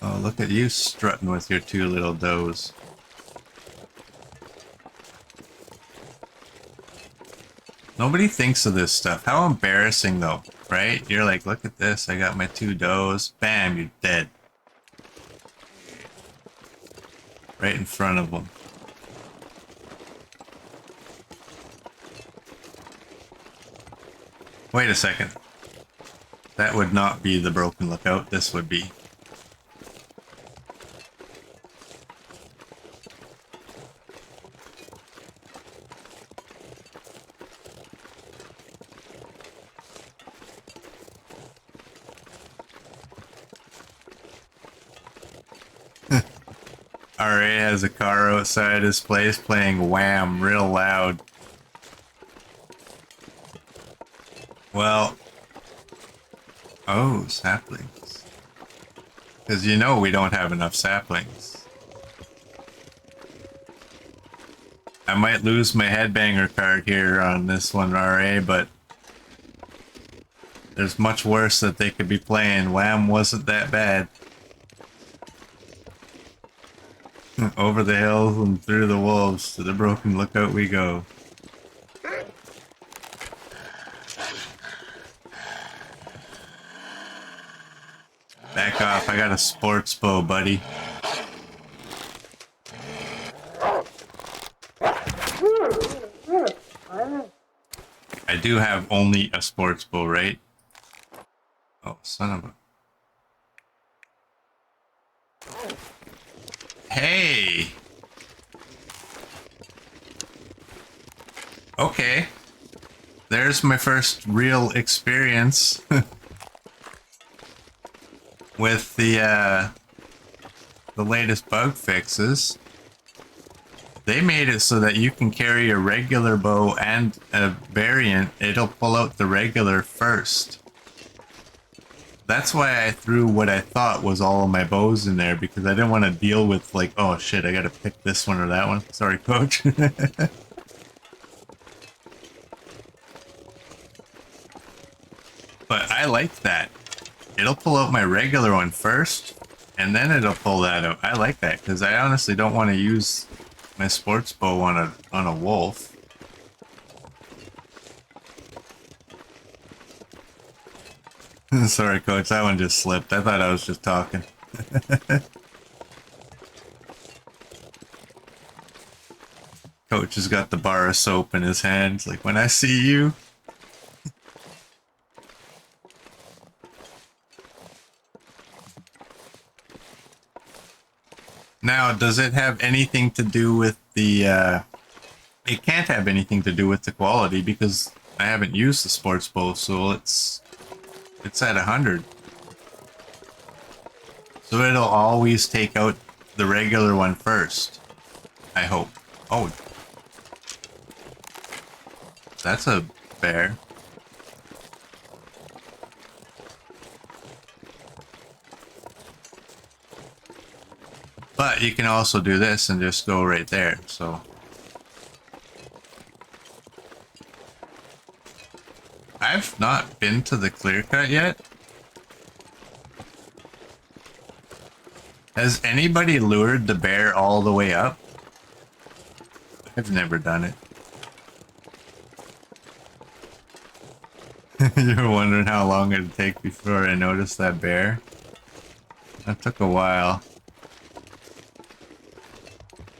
Oh, look at you strutting with your two little does. Nobody thinks of this stuff. How embarrassing though, right? You're like, look at this, I got my two does. Bam, you're dead. Right in front of them. Wait a second. That would not be the broken lookout, this would be. RA has a car outside his place playing Wham real loud. Well, oh, saplings. Because you know we don't have enough saplings. I might lose my headbanger card here on this one, RA, but there's much worse that they could be playing. Wham wasn't that bad. Over the hills and through the wolves to the broken lookout we go. Back off, I got a sports bow, buddy. I do have only a sports bow, right? Oh, son of a... Hey! Okay. There's my first real experience with the latest bug fixes. They made it so that you can carry a regular bow and a variant. It'll pull out the regular first. That's why I threw what I thought was all of my bows in there, because I didn't want to deal with like, oh shit, I gotta pick this one or that one. Sorry, coach. But I like that. It'll pull out my regular one first, and then it'll pull that out. I like that, because I honestly don't want to use my sports bow on a wolf. Sorry, coach, that one just slipped. I thought I was just talking. Coach has got the bar of soap in his hands. Like, when I see you. Now, does it have anything to do with the, it can't have anything to do with the quality because I haven't used the sports bow, so it's at 100. So it'll always take out the regular one first, I hope. Oh, that's a bear. But you can also do this and just go right there, so. I've not been to the clear cut yet. Has anybody lured the bear all the way up? I've never done it. You were wondering how long it'd take before I noticed that bear? That took a while.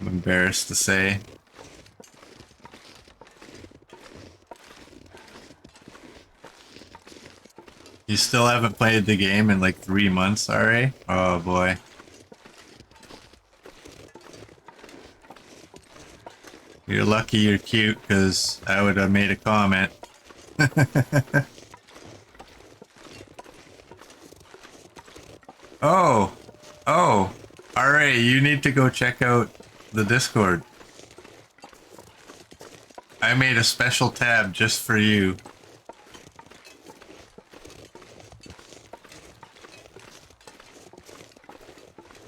I'm embarrassed to say. You still haven't played the game in like 3 months, RA? Oh boy. You're lucky you're cute, because I would have made a comment. Oh! Oh! RA, you need to go check out the Discord. I made a special tab just for you.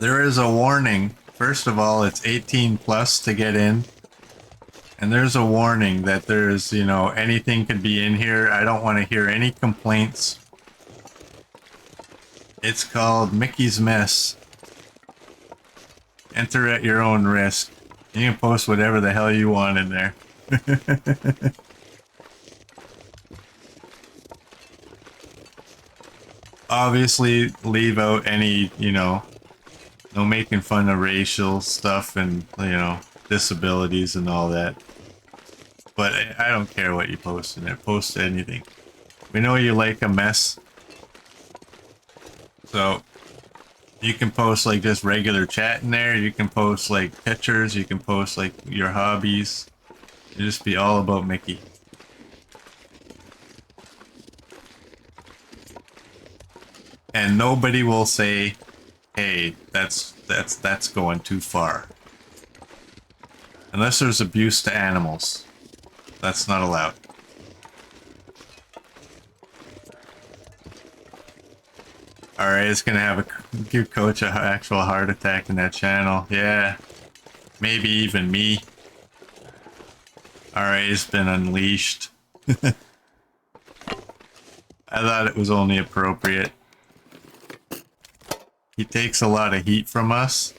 There is a warning. First of all, it's 18 plus to get in. And there's a warning that there's, you know, anything could be in here. I don't want to hear any complaints. It's called Mickey's Mess. Enter at your own risk. You can post whatever the hell you want in there. Obviously, leave out any, you know, no making fun of racial stuff and, you know, disabilities and all that. But I don't care what you post in there. Post anything. We know you like a mess. So, you can post like just regular chat in there. You can post like pictures. You can post like your hobbies. You just be all about Mickey. And nobody will say, hey, that's going too far. Unless there's abuse to animals. That's not allowed. Alright, it's gonna have give Coach an actual heart attack in that channel. Yeah. Maybe even me. Alright, it's been unleashed. I thought it was only appropriate. He takes a lot of heat from us.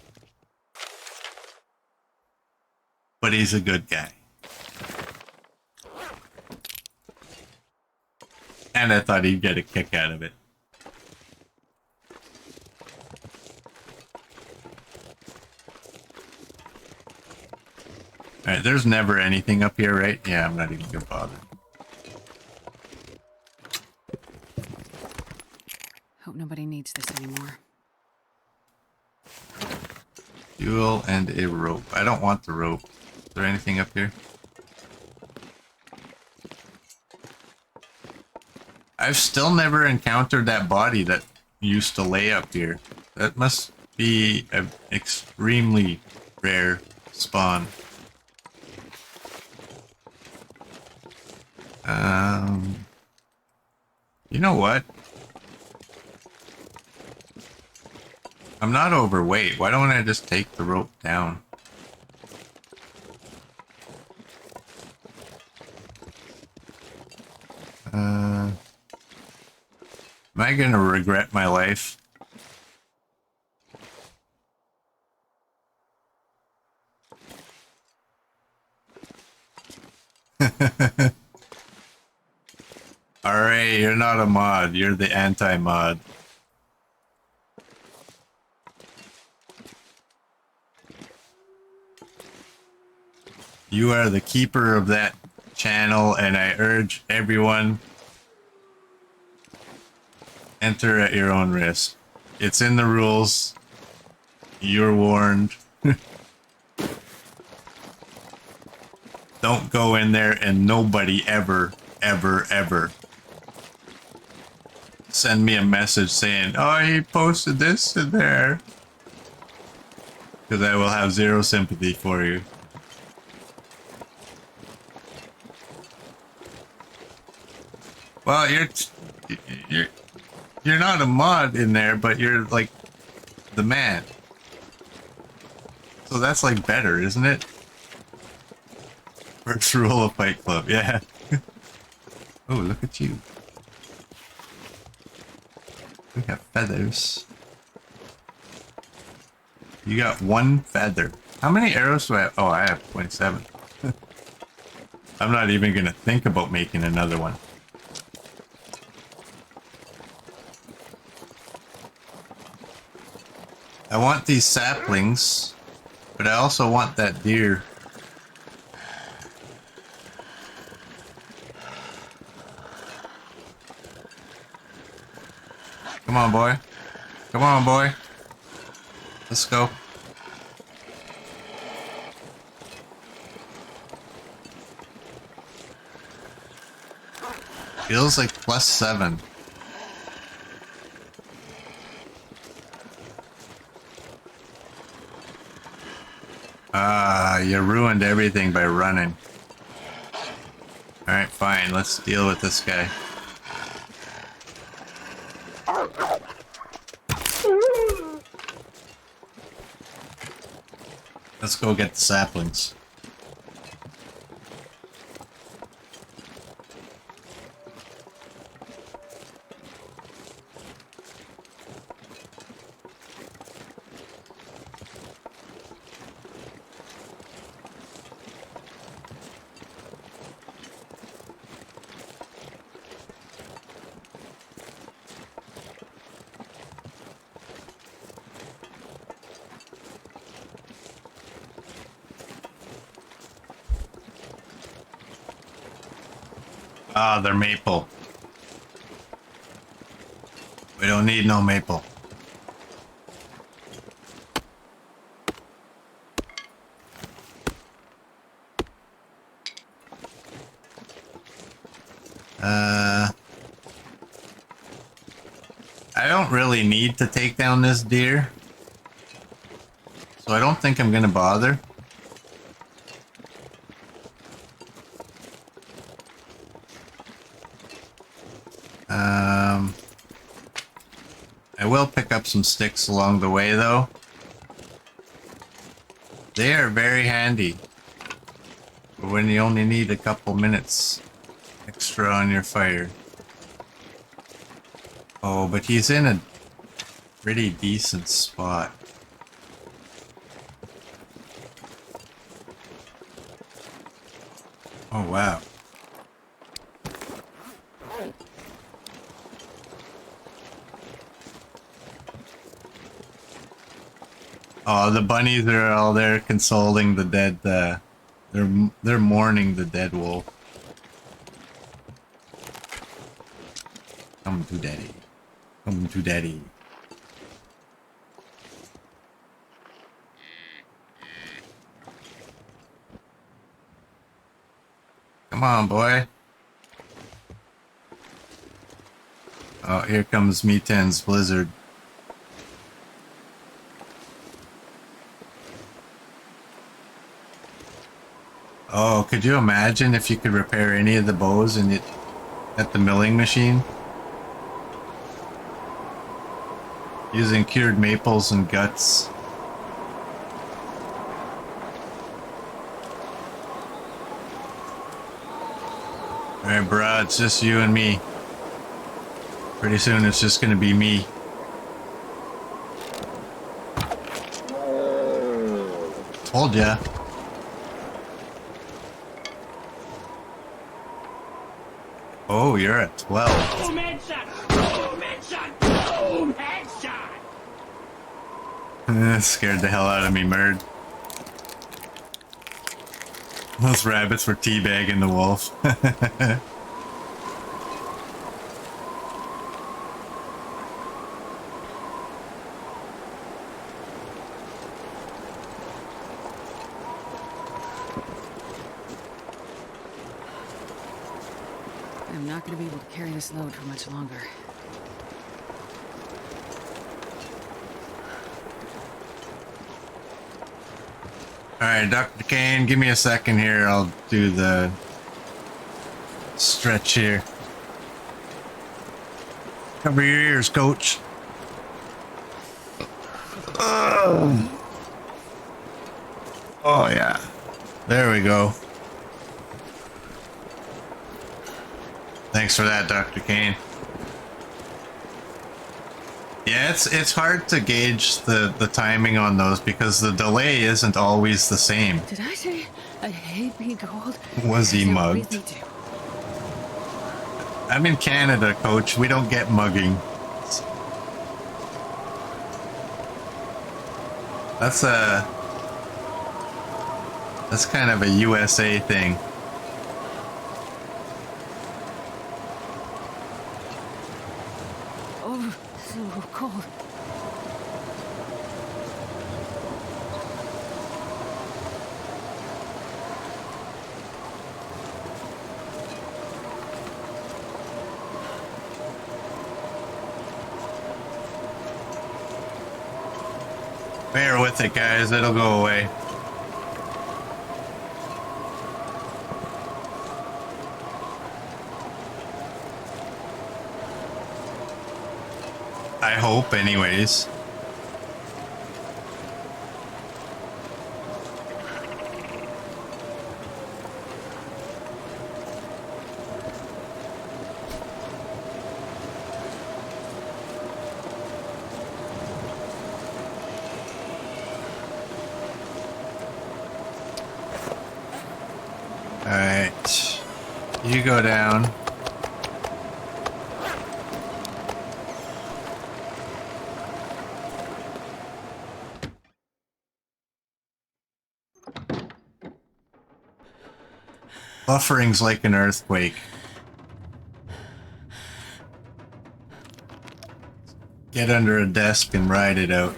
But he's a good guy. And I thought he'd get a kick out of it. Alright, there's never anything up here, right? Yeah, I'm not even gonna bother. Hope nobody needs this anymore. Fuel and a rope. I don't want the rope. Is there anything up here? I've still never encountered that body that used to lay up here. That must be an extremely rare spawn. You know what? I'm not overweight. Why don't I just take the rope down? Am I gonna regret my life? Alright, you're not a mod. You're the anti-mod. You are the keeper of that channel, and I urge everyone, enter at your own risk. It's in the rules. You're warned. Don't go in there and nobody ever, ever send me a message saying, oh, he posted this in there. Because I will have zero sympathy for you. Well, you're not a mod in there, but you're like the man. So that's like better, isn't it? First rule of Fight Club, yeah. Oh, look at you. We have feathers. You got one feather. How many arrows do I have? Oh, I have 27. I'm not even gonna think about making another one. I want these saplings, but I also want that deer. Come on, boy. Come on, boy. Let's go. Feels like +7. Ah, you ruined everything by running. Alright, fine. Let's deal with this guy. Let's go get the saplings. Ah, they're maple. We don't need no maple. I don't really need to take down this deer, so I don't think I'm gonna bother. I will pick up some sticks along the way, though. They are very handy for when you only need a couple minutes extra on your fire. Oh, but he's in a pretty decent spot. Oh, wow. Oh, the bunnies are all there consoling the dead, they're mourning the dead wolf. Come to daddy. Come to daddy. Come on, boy. Oh, here comes Me10's blizzard. Oh, could you imagine if you could repair any of the bows in it at the milling machine? Using cured maples and guts. Alright, bro, it's just you and me. Pretty soon it's just gonna be me. Told ya. Oh, you're at 12. Boom headshot! Boom headshot! Boom headshot! Scared the hell out of me, Murd. Those rabbits were teabagging the wolf. I'm not gonna be able to carry this load for much longer. Alright, Dr. Kane, give me a second here. I'll do the stretch here. Cover your ears, coach. Oh, yeah. There we go. Thanks for that, Dr. Kane. Yeah, it's hard to gauge the timing on those because the delay isn't always the same. Did I say I hate being cold? Was he Because I mugged? really do. I'm in Canada, coach. We don't get mugging. That's kind of a USA thing. Oh, so cold. Bear with it, guys. It'll go away. I hope, anyways. Alright. You go down. Buffering's like an earthquake. Get under a desk and ride it out.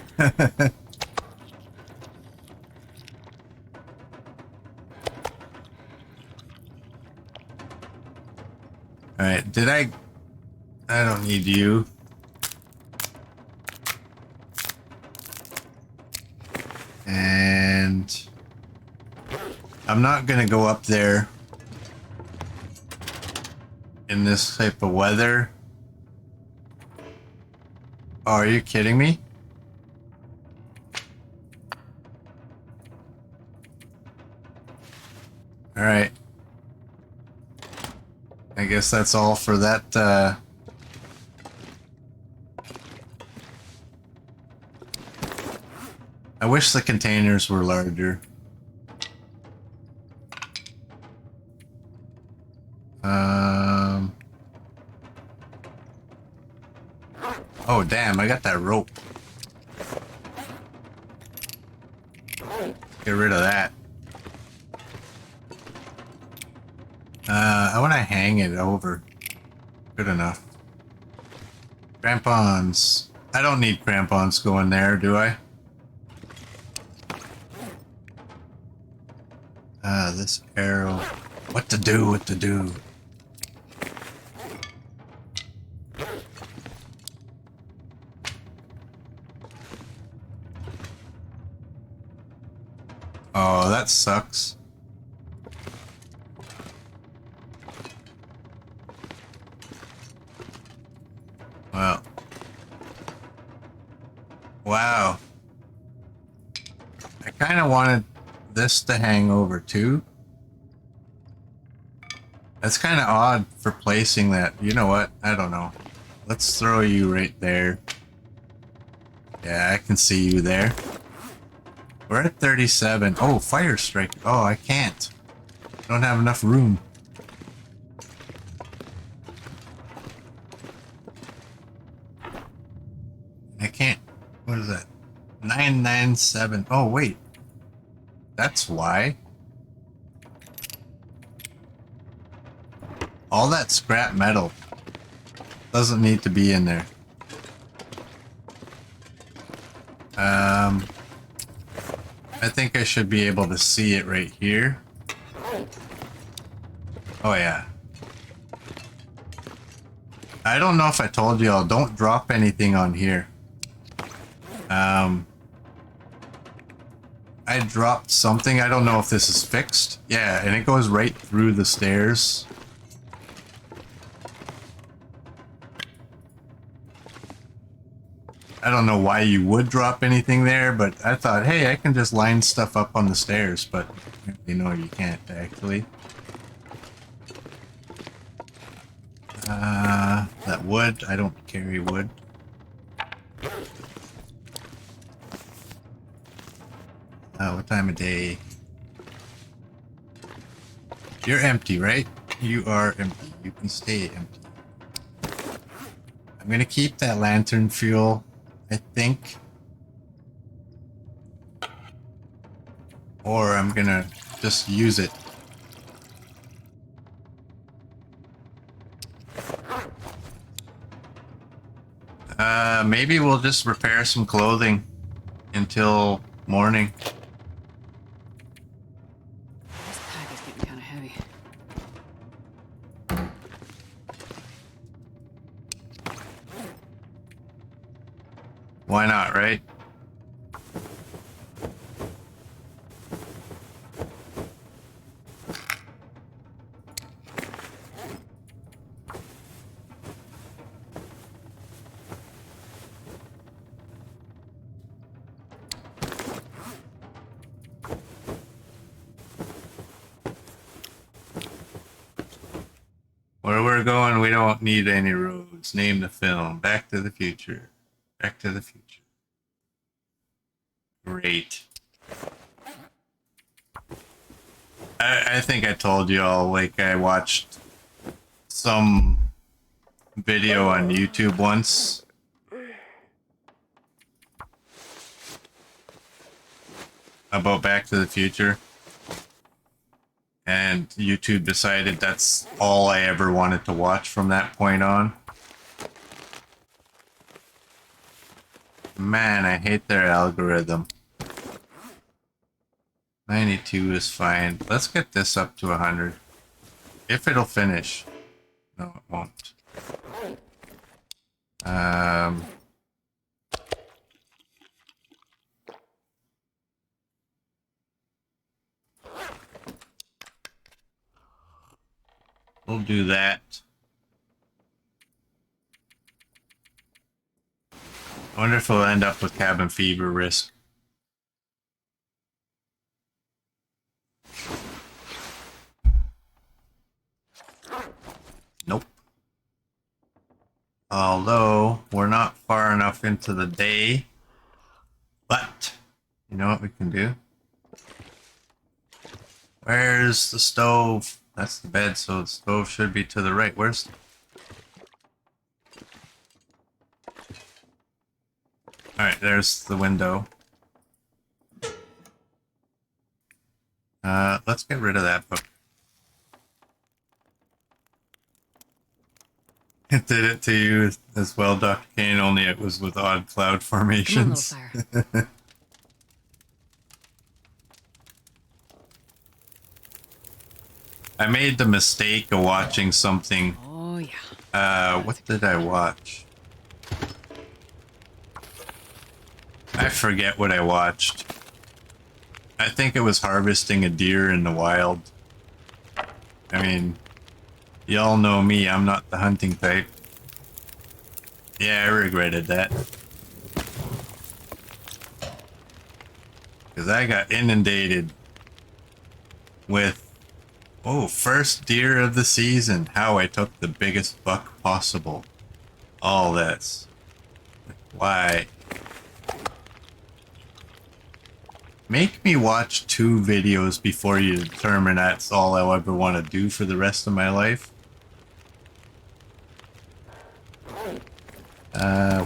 Alright, did I don't need you. And I'm not gonna go up there in this type of weather. Oh, are you kidding me? Alright. I guess that's all for that, I wish the containers were larger. Oh damn, I got that rope. Get rid of that. I want to hang it over. Good enough. Crampons. I don't need crampons going there, do I? This arrow. What to do, what to do. Oh, that sucks. Well. Wow. I kind of wanted this to hang over too. That's kind of odd for placing that. You know what? I don't know. Let's throw you right there. Yeah, I can see you there. We're at 37. Oh, fire strike. Oh, I can't. Don't have enough room. I can't. What is that? 997. Oh, wait. That's why. All that scrap metal doesn't need to be in there. I think I should be able to see it right here. Oh yeah. I don't know if I told y'all, don't drop anything on here. I dropped something. I don't know if this is fixed. Yeah, and it goes right through the stairs. I don't know why you would drop anything there, but I thought, hey, I can just line stuff up on the stairs, but you know, you can't actually. That wood, I don't carry wood. What time of day? You're empty, right? You are empty. You can stay empty. I'm gonna keep that lantern fuel, I think. Or I'm gonna just use it. Maybe we'll just repair some clothing until morning. This pack is getting kind of heavy. Why not, right? Where we're going, we don't need any roads. Name the film. Back to the Future. Back to the Future. Great. I think I told you all, like, I watched some video on YouTube once. About Back to the Future. And YouTube decided that's all I ever wanted to watch from that point on. Man, I hate their algorithm. 92 is fine. Let's get this up to 100. If it'll finish. No, it won't. We'll do that. I wonder if we'll end up with cabin fever risk. Nope. Although, we're not far enough into the day. But, you know what we can do? Where's the stove? That's the bed, so the stove should be to the right. Where's... Alright, there's the window. Let's get rid of that book. It did it to you as well, Dr. Kane, only it was with odd cloud formations. Come on, little fire. I made the mistake of watching something. Oh, yeah. What did I watch? I forget what I watched. I think it was harvesting a deer in the wild. I mean, y'all know me, I'm not the hunting type. Yeah, I regretted that. Because I got inundated with, oh, first deer of the season. How I took the biggest buck possible. All this. Why? Make me watch 2 videos before you determine that's all I'll ever want to do for the rest of my life.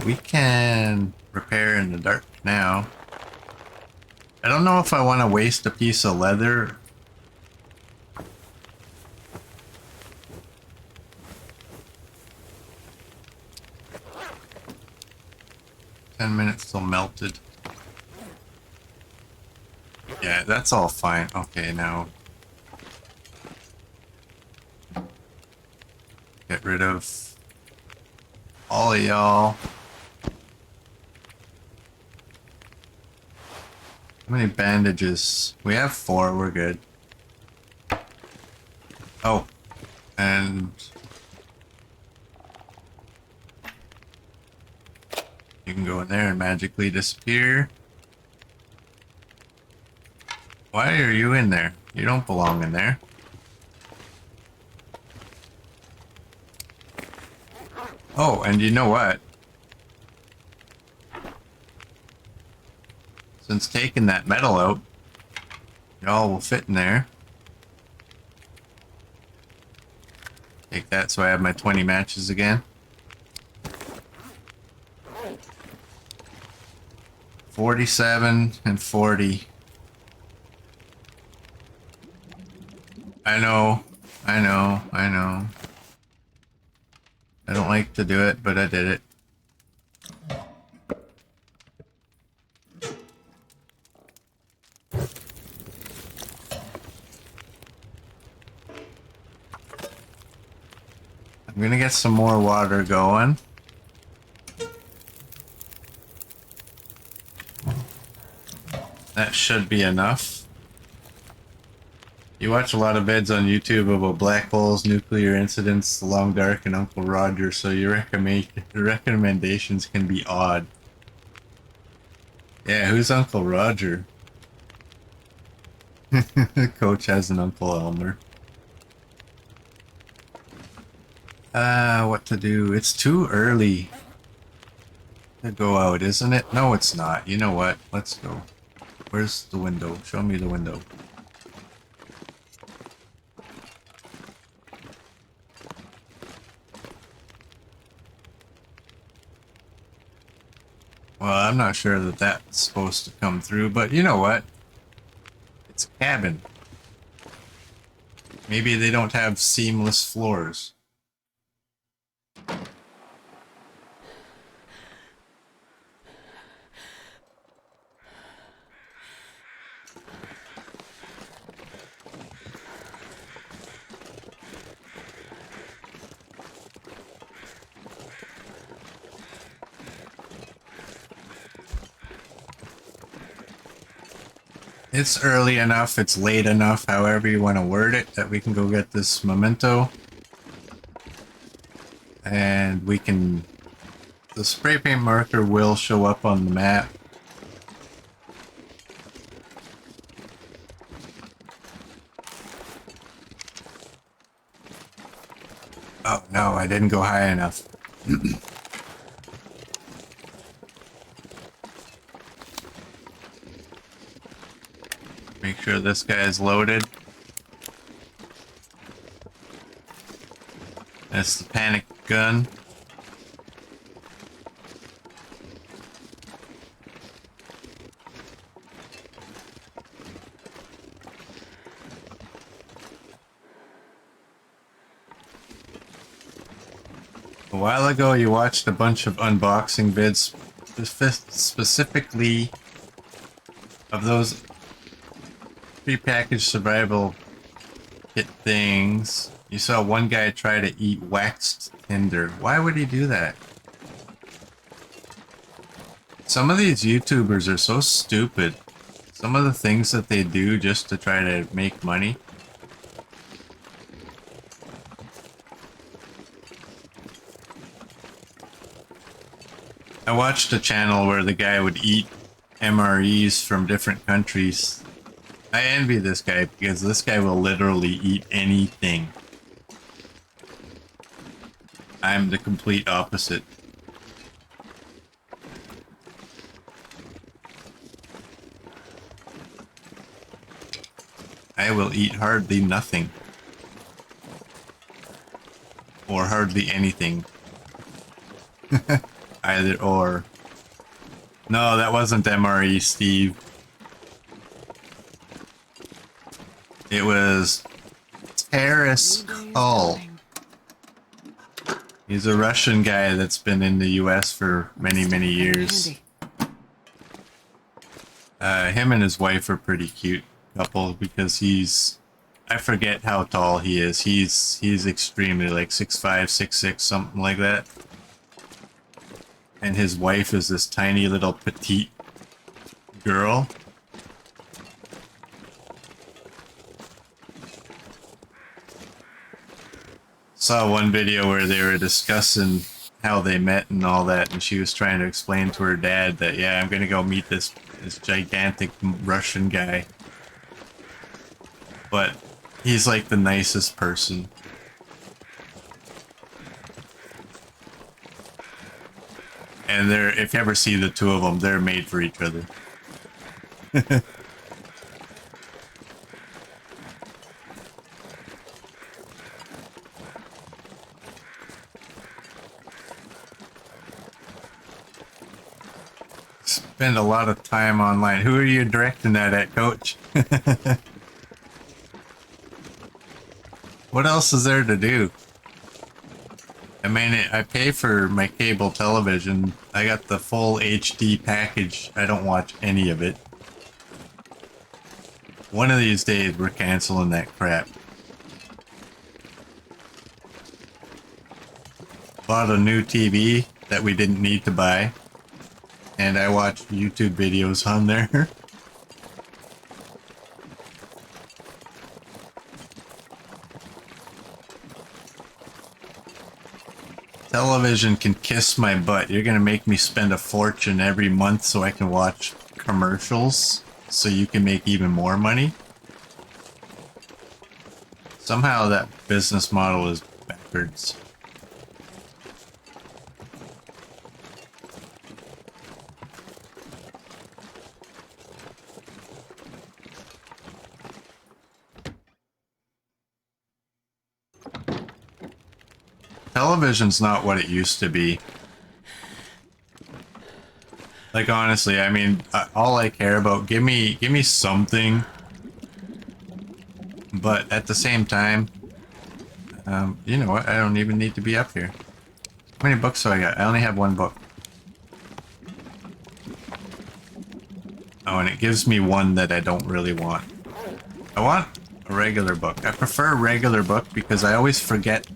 We can repair in the dark now. I don't know if I want to waste a piece of leather. 10 minutes till melted. Yeah, that's all fine. Okay, now get rid of all of y'all. How many bandages? We have 4, we're good. Oh, and you can go in there and magically disappear. Why are you in there? You don't belong in there. Oh, and you know what? Since taking that metal out, y'all will fit in there. Take that so I have my 20 matches again. 47 and 40. I know. I don't like to do it, but I did it. I'm gonna get some more water going. That should be enough. You watch a lot of vids on YouTube about black holes, nuclear incidents, the Long Dark, and Uncle Roger, so your recommendations can be odd. Yeah, who's Uncle Roger? Coach has an Uncle Elmer. What to do? It's too early to go out, isn't it? No, it's not. You know what? Let's go. Where's the window? Show me the window. Well, I'm not sure that that's supposed to come through, but you know what? It's a cabin. Maybe they don't have seamless floors. It's early enough, it's late enough, however you want to word it, that we can go get this memento. And we can... The spray paint marker will show up on the map. Oh no, I didn't go high enough. Make sure this guy is loaded. That's the panic gun. A while ago you watched a bunch of unboxing vids specifically of those prepackaged survival kit things. You saw one guy try to eat waxed tinder. Why would he do that? Some of these YouTubers are so stupid. Some of the things that they do just to try to make money. I watched a channel where the guy would eat MREs from different countries. I envy this guy because this guy will literally eat anything. I'm the complete opposite. I will eat hardly nothing. Or hardly anything. Either or. No, that wasn't MRE, Steve. It was Terrace Hull. He's a Russian guy that's been in the US for many, many years. Him and his wife are pretty cute couple because I forget how tall he is. He's extremely like 6'5", 6'6", something like that. And his wife is this tiny little petite girl. Saw one video where they were discussing how they met and all that, and she was trying to explain to her dad that, yeah, I'm gonna go meet this gigantic Russian guy. But he's like the nicest person. And if you ever see the two of them, they're made for each other. Spend a lot of time online. Who are you directing that at, Coach? What else is there to do? I mean, I pay for my cable television. I got the full HD package. I don't watch any of it. One of these days, we're canceling that crap. Bought a new TV that we didn't need to buy. And I watched YouTube videos on there. Television can kiss my butt. You're gonna make me spend a fortune every month so I can watch commercials so you can make even more money? Somehow that business model is backwards. Television's not what it used to be. Like, honestly, I mean, all I care about, give me something. But at the same time, you know what? I don't even need to be up here. How many books do I got? I only have one book. Oh, and it gives me one that I don't really want. I want a regular book. I prefer a regular book because I always forget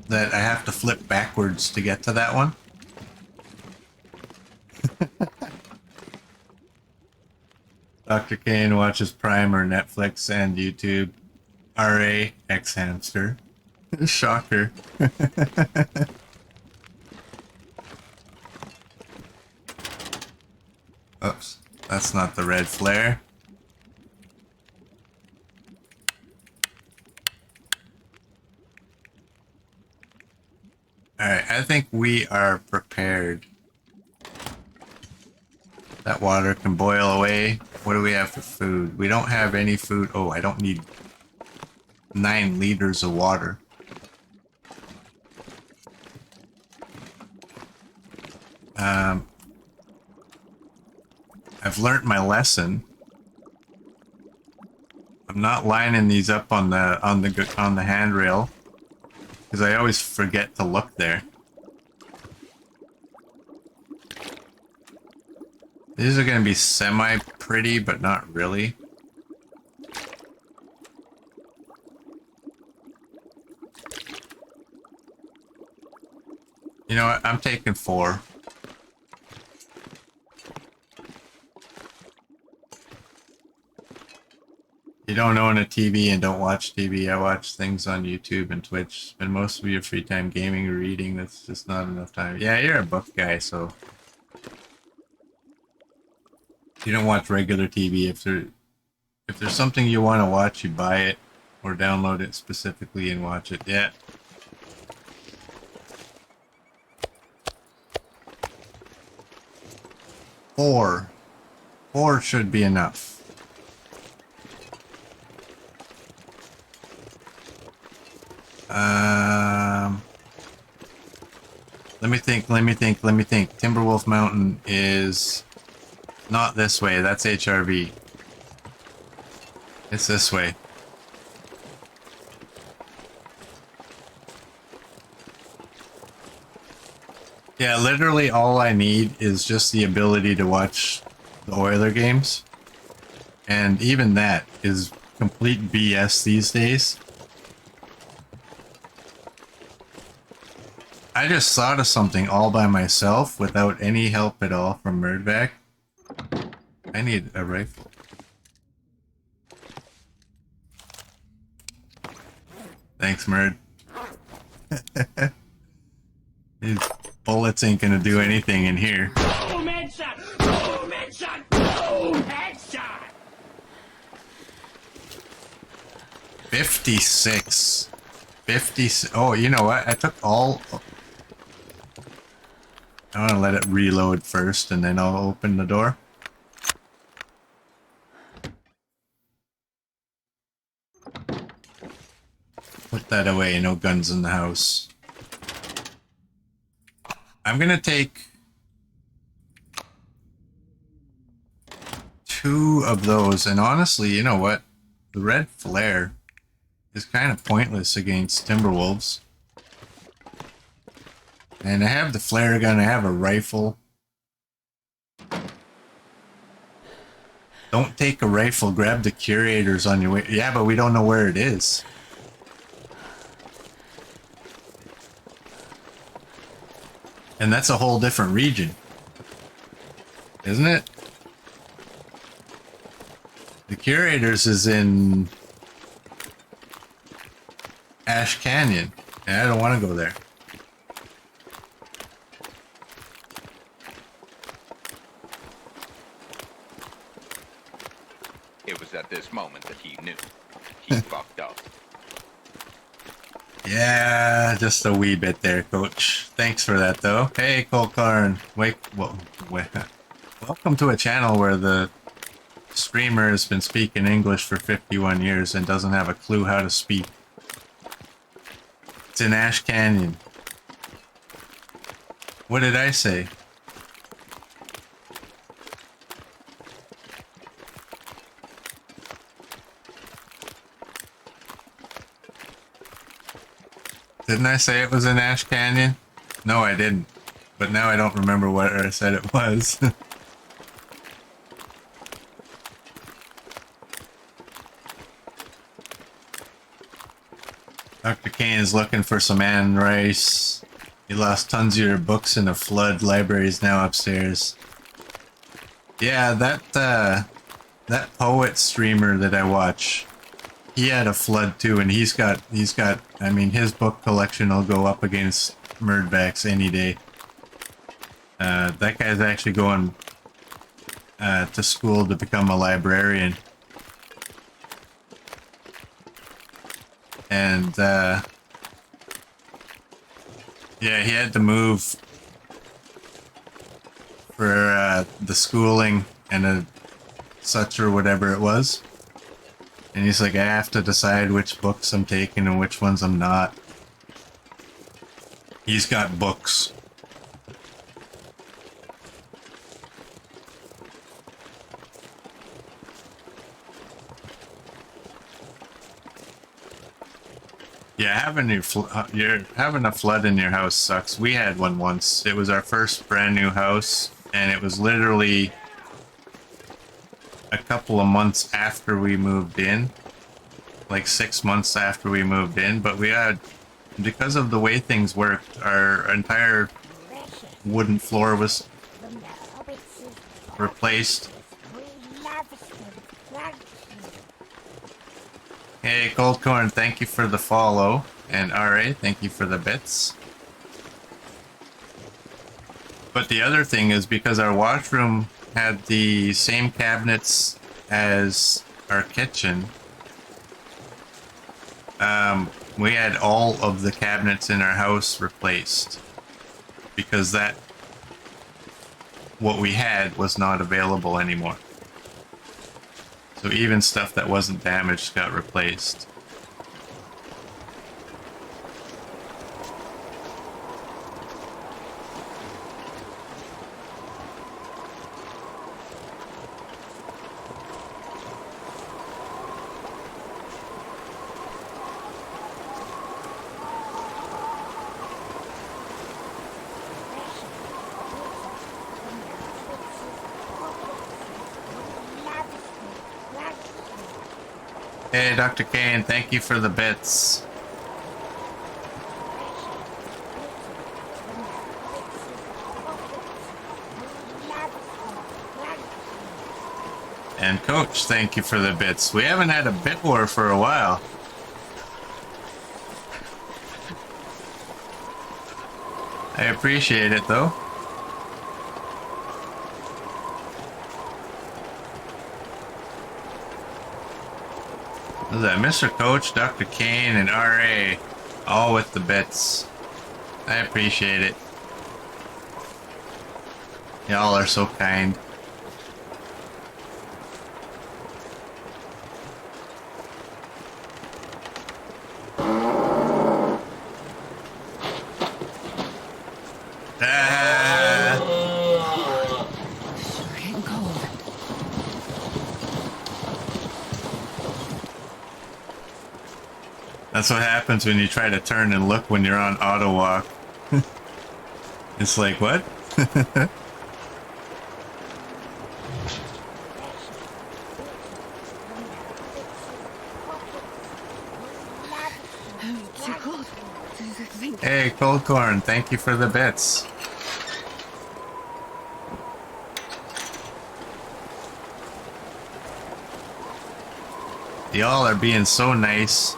that I have to flip backwards to get to that one. Dr. Kane watches Prime or Netflix and YouTube. RA X Hamster. Shocker. Oops, that's not the red flare. Alright, I think we are prepared. That water can boil away. What do we have for food? We don't have any food. Oh, I don't need 9 liters of water. I've learnt my lesson. I'm not lining these up on the handrail because I always forget to look there. These are going to be semi-pretty, but not really. You know what? I'm taking 4. You don't own a TV and don't watch TV. I watch things on YouTube and Twitch. Spend most of your free time gaming or reading. That's just not enough time. Yeah, you're a book guy, so... You don't watch regular TV. If there's something you want to watch, you buy it or download it specifically and watch it. Yeah. Four should be enough. Let me think. Timberwolf Mountain is not this way. That's HRV. It's this way. Yeah, literally all I need is just the ability to watch the Oiler games. And even that is complete BS these days. I just thought of something all by myself without any help at all from Murdvac. I need a rifle. Thanks, Murd. These bullets ain't gonna do anything in here. Boom, headshot! Boom, headshot! Boom, headshot! 56. 56. Oh, you know what? I took all... I want to let it reload first, and then I'll open the door. Put that away. No guns in the house. I'm gonna take 2 of those, and honestly, you know what? The red flare is kind of pointless against Timberwolves. And I have the flare gun, I have a rifle. Don't take a rifle, grab the curators on your way. Yeah, but we don't know where it is. And that's a whole different region. Isn't it? The curators is in Ash Canyon. And I don't want to go there. It was at this moment that he knew. He fucked up. Yeah, just a wee bit there, Coach. Thanks for that, though. Hey, Colcarn. Welcome to a channel where the streamer has been speaking English for 51 years and doesn't have a clue how to speak. It's in Ash Canyon. What did I say? Didn't I say it was in Ash Canyon? No, I didn't. But now I don't remember what I said it was. Dr. Kane's looking for some Anne Rice. You lost tons of your books in a flood. Library's now upstairs. Yeah, that poet streamer that I watch, he had a flood too, and he's got, I mean, his book collection will go up against Murdvac's any day. That guy's actually going to school to become a librarian. And, yeah, he had to move for the schooling and such or whatever it was. And he's like, I have to decide which books I'm taking and which ones I'm not. He's got books. Yeah, having a flood in your house sucks. We had one once. It was our first brand new house, and it was literally a couple of months after we moved in, like 6 months after we moved in, but we had, because of the way things worked, our entire wooden floor was replaced. Hey, Goldcorn, thank you for the follow, and RA, thank you for the bits. But the other thing is, because our washroom had the same cabinets as our kitchen, we had all of the cabinets in our house replaced, because what we had was not available anymore. So even stuff that wasn't damaged got replaced. Hey, Dr. Kane, thank you for the bits. And Coach, thank you for the bits. We haven't had a bit war for a while. I appreciate it, though. Who's that? Mr. Coach, Dr. Kane, and RA. All with the bits. I appreciate it. Y'all are so kind. Sure getting cold. That's what happens when you try to turn and look when you're on auto walk. It's like, what? Too cold. Think. Hey, Cold Corn, thank you for the bits. Y'all are being so nice.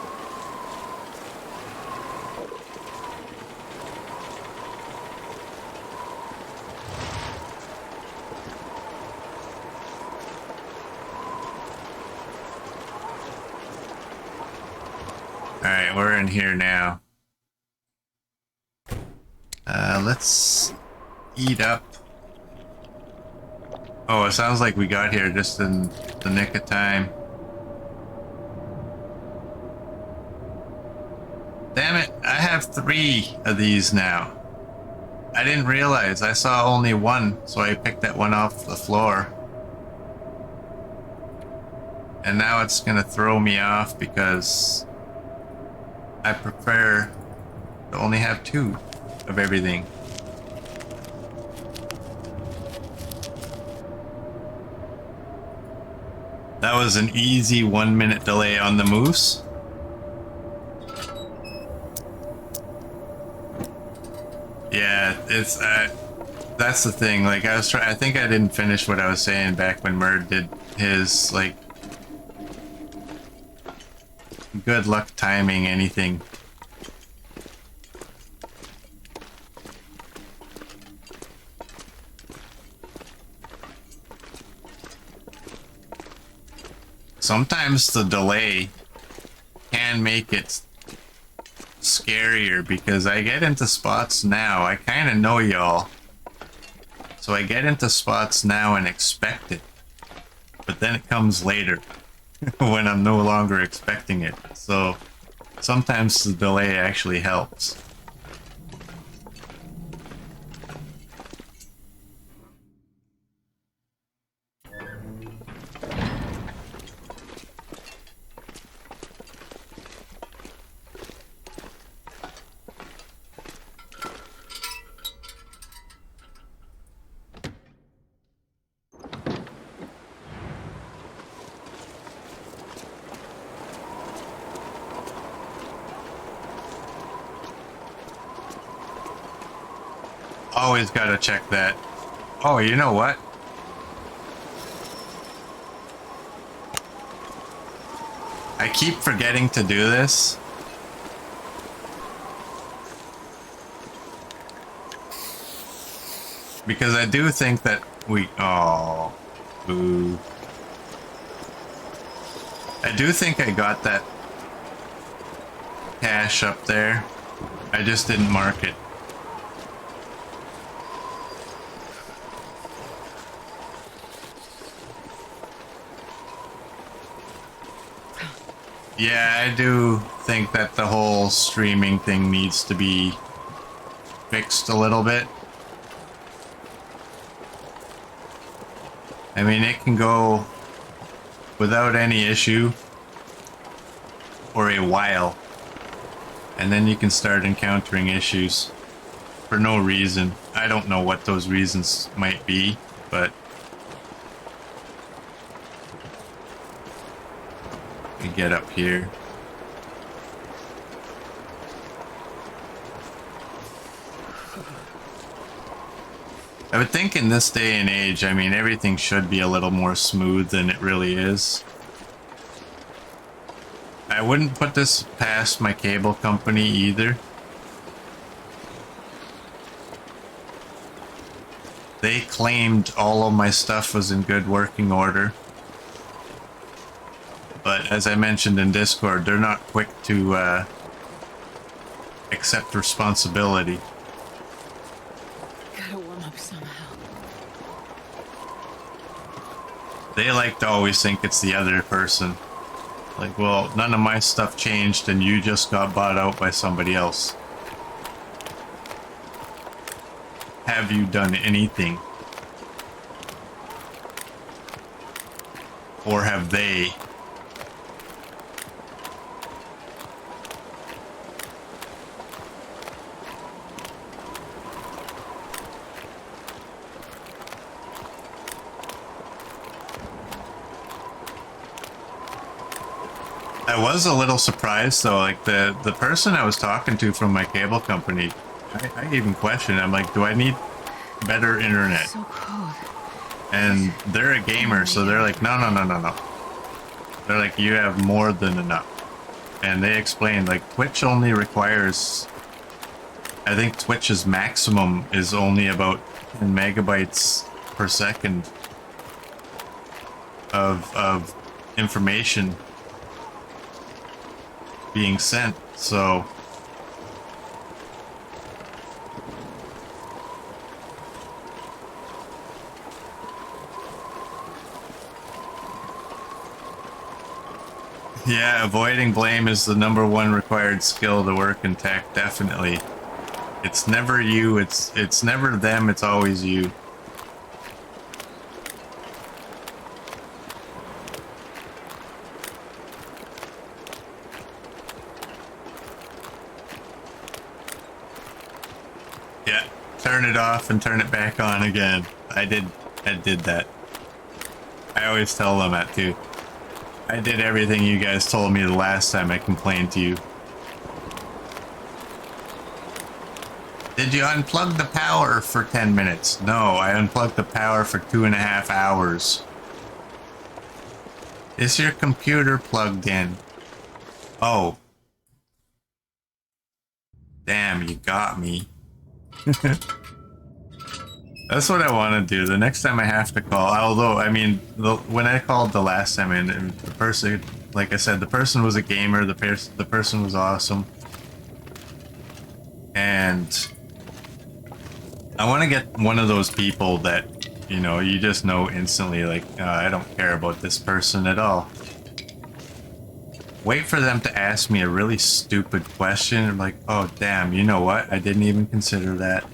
Alright, we're in here now. Let's eat up. Oh, it sounds like we got here just in the nick of time. Damn it, I have 3 of these now. I didn't realize, I saw only one, so I picked that one off the floor. And now it's gonna throw me off because I prefer to only have 2 of everything. That was an easy 1-minute delay on the moose. Yeah, it's that's the thing. Like I think I didn't finish what I was saying back when Murd did his, like, good luck timing anything. Sometimes the delay can make it scarier because I get into spots now. I kind of know y'all. So I get into spots now and expect it. But then it comes later when I'm no longer expecting it. So sometimes the delay actually helps. Always gotta check that. Oh, you know what? I keep forgetting to do this. Because I do think that we... Oh, boo. I do think I got that cache up there. I just didn't mark it. Yeah, I do think that the whole streaming thing needs to be fixed a little bit. I mean, it can go without any issue for a while, and then you can start encountering issues for no reason. I don't know what those reasons might be, but get up here. I would think in this day and age, I mean, everything should be a little more smooth than it really is. I wouldn't put this past my cable company either. They claimed all of my stuff was in good working order. But as I mentioned in Discord, they're not quick to accept responsibility. Gotta warm up somehow. They like to always think it's the other person. Like, well, none of my stuff changed and you just got bought out by somebody else. Have you done anything? Or have they? I was a little surprised though, like the person I was talking to from my cable company, I even questioned, I'm like, do I need better internet? So cold. And they're a gamer, so they're like, no. They're like, you have more than enough. And they explained, like, Twitch only requires, I think Twitch's maximum is only about 10 megabytes per second of information being sent, so yeah, avoiding blame is the #1 required skill to work in tech, definitely. It's never you, it's never them, it's always you. Yeah, turn it off and turn it back on again. I did that. I always tell them that too. I did everything you guys told me the last time I complained to you. Did you unplug the power for 10 minutes? No, I unplugged the power for 2.5 hours. Is your computer plugged in? Oh. Damn, you got me. That's what I want to do. The next time I have to call, although, I mean, when I called the last time and the person, like I said, the person was a gamer, the person was awesome. And I want to get one of those people that, you know, you just know instantly, like, I don't care about this person at all. Wait for them to ask me a really stupid question. I'm like, oh, damn, you know what? I didn't even consider that.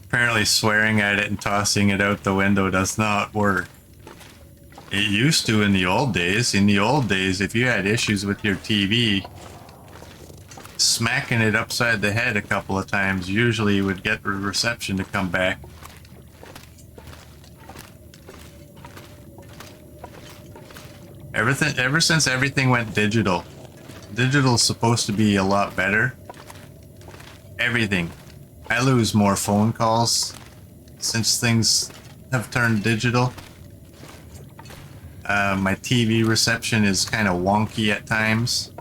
Apparently swearing at it and tossing it out the window does not work. It used to in the old days. In the old days, if you had issues with your TV, smacking it upside the head a couple of times usually would get the reception to come back. Ever since everything went digital, digital's supposed to be a lot better. Everything. I lose more phone calls since things have turned digital. My TV reception is kind of wonky at times.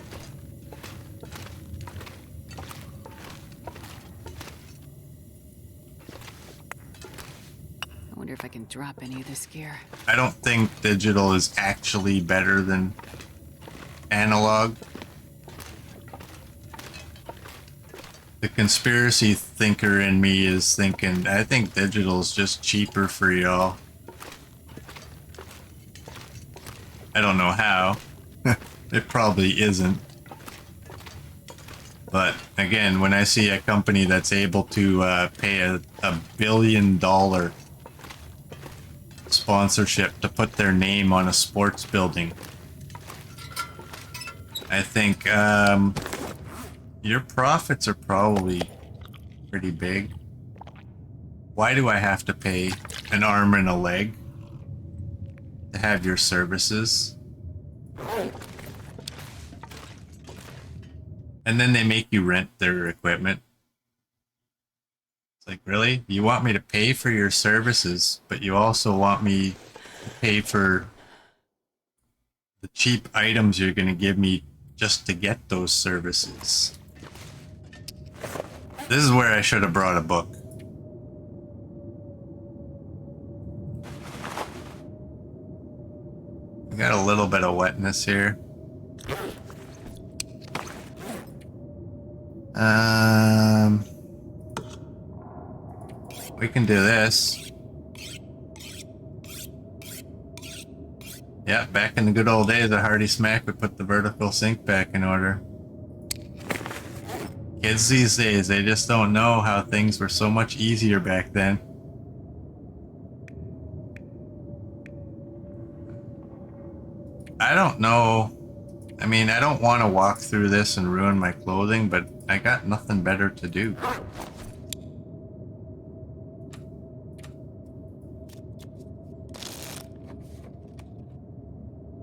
I wonder if I can drop any of this gear. I don't think digital is actually better than analog. The conspiracy thinker in me is thinking, I think digital is just cheaper for y'all. I don't know how. It probably isn't. But again, when I see a company that's able to pay a $1 billion sponsorship to put their name on a sports building, I think your profits are probably pretty big. Why do I have to pay an arm and a leg to have your services? And then they make you rent their equipment. It's like, really? You want me to pay for your services, but you also want me to pay for the cheap items you're going to give me just to get those services. This is where I should have brought a book. We got a little bit of wetness here. We can do this. Yeah, back in the good old days of Hardy Smack, we put the vertical sink back in order. Kids these days, they just don't know how things were so much easier back then. I don't know. I mean, I don't want to walk through this and ruin my clothing, but I got nothing better to do.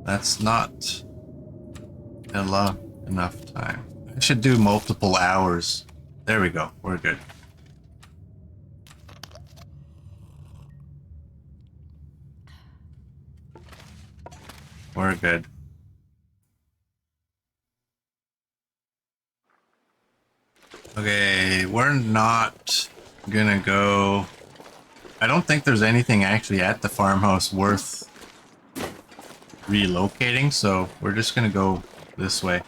That's not enough time. I should do multiple hours. There we go. We're good. We're good. Okay, we're not gonna go... I don't think there's anything actually at the farmhouse worth relocating, so we're just gonna go this way.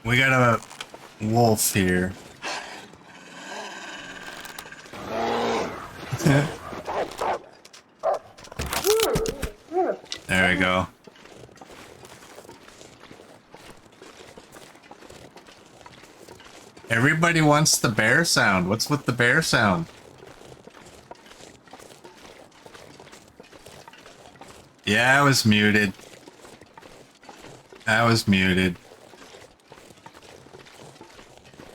We got a wolf here. There we go. Everybody wants the bear sound. What's with the bear sound? Yeah, I was muted. I was muted.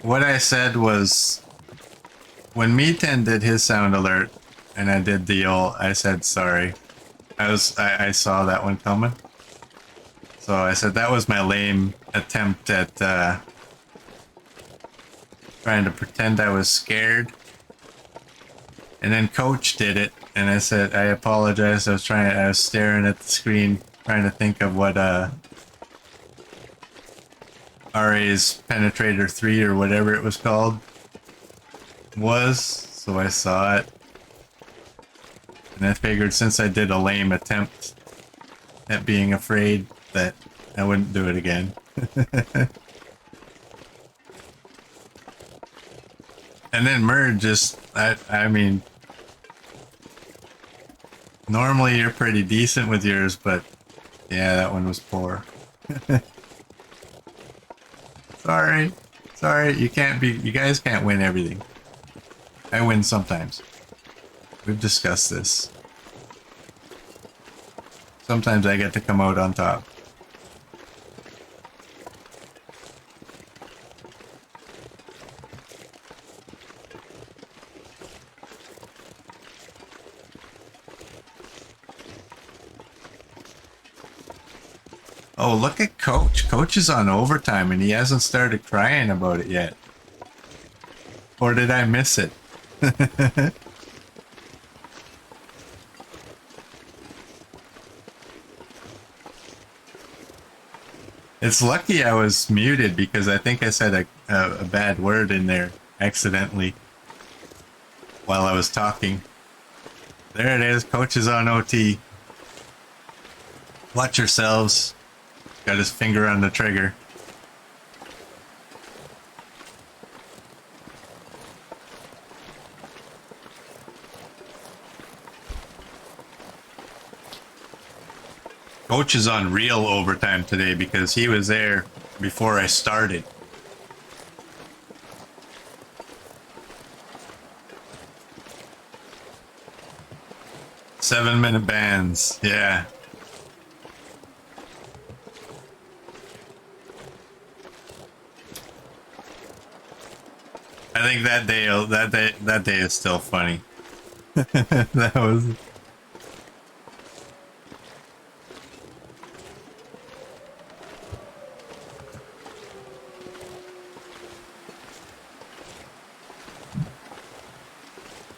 What I said was, when Me10 did his sound alert, and I did the old, I said sorry. I saw that one coming. So I said that was my lame attempt at trying to pretend I was scared. And then Coach did it, and I said I apologize. I was staring at the screen, trying to think of what RA's Penetrator 3 or whatever it was called was, so I saw it. And I figured since I did a lame attempt at being afraid that I wouldn't do it again. And then Merge just, I mean, normally you're pretty decent with yours, but yeah, that one was poor. Sorry, you guys can't win everything. I win sometimes. We've discussed this. Sometimes I get to come out on top. Oh, look at Coach. Coach is on overtime and he hasn't started crying about it yet. Or did I miss it? It's lucky I was muted because I think I said a bad word in there accidentally while I was talking. There it is. Coach is on OT. Watch yourselves. Got his finger on the trigger. Coach is on real overtime today because he was there before I started. Seven-minute bans, yeah. I think that day is still funny. That was.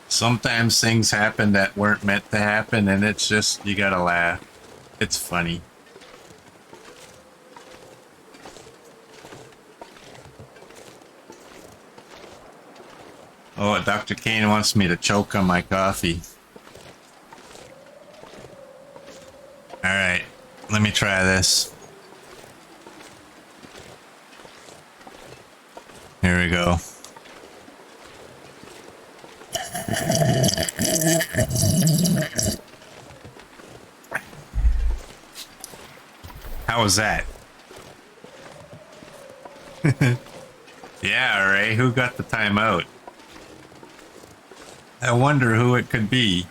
Sometimes things happen that weren't meant to happen, and it's just, you gotta laugh. It's funny. Oh, Dr. Kane wants me to choke on my coffee. Alright, let me try this. Here we go. How was that? Yeah, alright, who got the timeout? I wonder who it could be.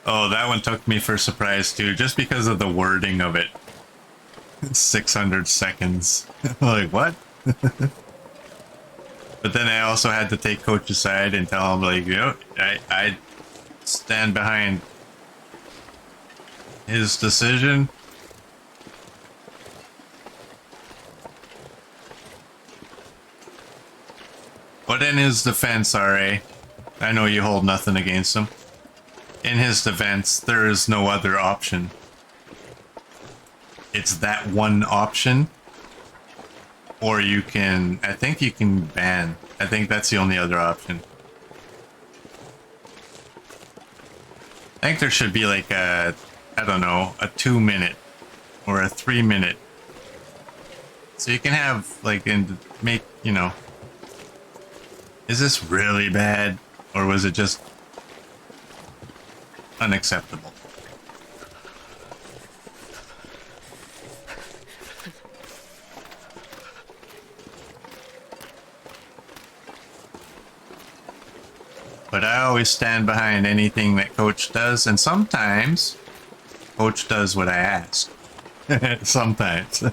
Oh, that one took me for surprise too, just because of the wording of it. 600 seconds. Like, what? But then I also had to take Coach aside and tell him, like, you know, I stand behind his decision. But in his defense, RA, I know you hold nothing against him. In his defense, there is no other option. It's that one option. Or you can, I think you can ban. I think that's the only other option. I think there should be like a, I don't know, a 2-minute or a 3-minute. So you can have like, and make, you know, is this really bad? Or was it just unacceptable? But I always stand behind anything that Coach does, and sometimes Coach does what I ask. Sometimes.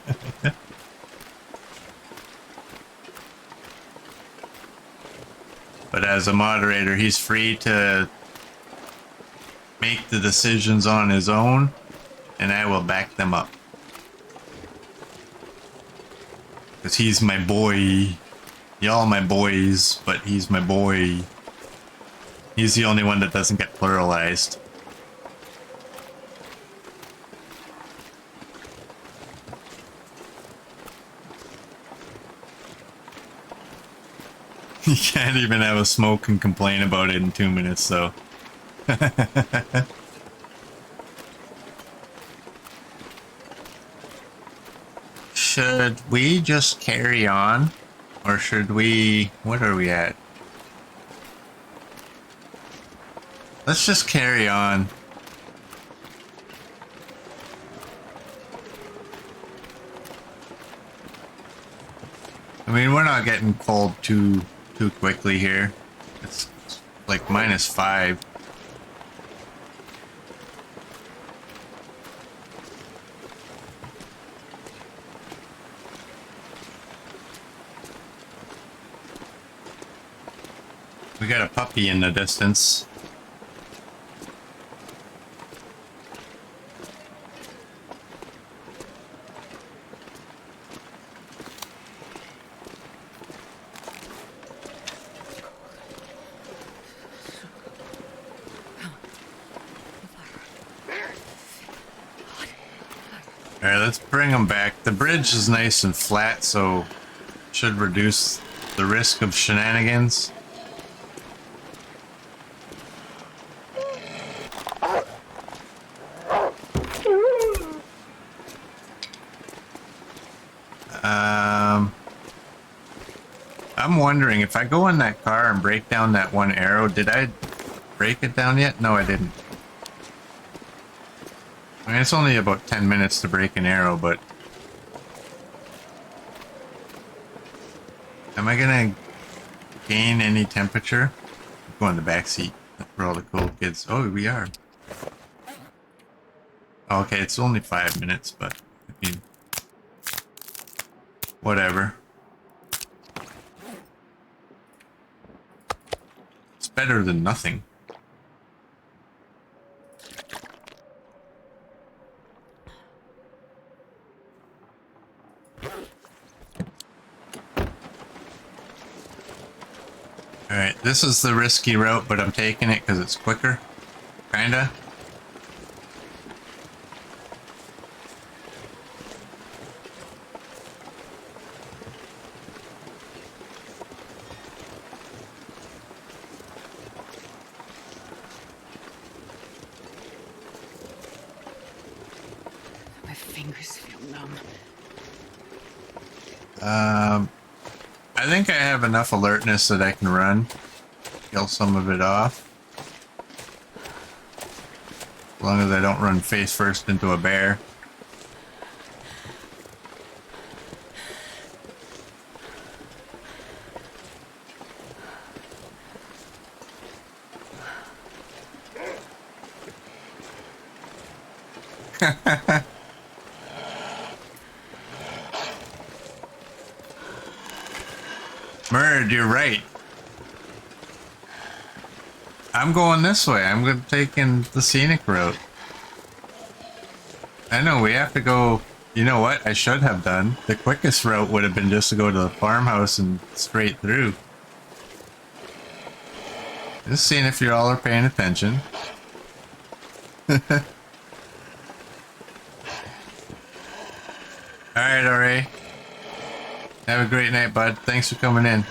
But as a moderator, he's free to make the decisions on his own, and I will back them up. Because he's my boy. Y'all my boys, but he's my boy. He's the only one that doesn't get pluralized. You can't even have a smoke and complain about it in 2 minutes, though. Should we just carry on? Or should we... What are we at? Let's just carry on. I mean, we're not getting cold too quickly here. It's like -5. We got a puppy in the distance. Alright, let's bring them back. The bridge is nice and flat, so should reduce the risk of shenanigans. I'm wondering if I go in that car and break down that one arrow, did I break it down yet? No, I didn't. I mean, it's only about 10 minutes to break an arrow, but am I gonna gain any temperature? Go in the back seat for all the cool kids. Oh, we are. Okay, it's only 5 minutes, but I mean, whatever. It's better than nothing. Alright, this is the risky route, but I'm taking it because it's quicker. Kinda. My fingers feel numb. I think I have enough alertness that I can run. Kill some of it off. As long as I don't run face first into a bear. Murd, you're right. I'm going this way. I'm taking the scenic route. I know, we have to go... You know what I should have done? The quickest route would have been just to go to the farmhouse and straight through. Just seeing if you all are paying attention. Alright, Ori. Have a great night, bud. Thanks for coming in.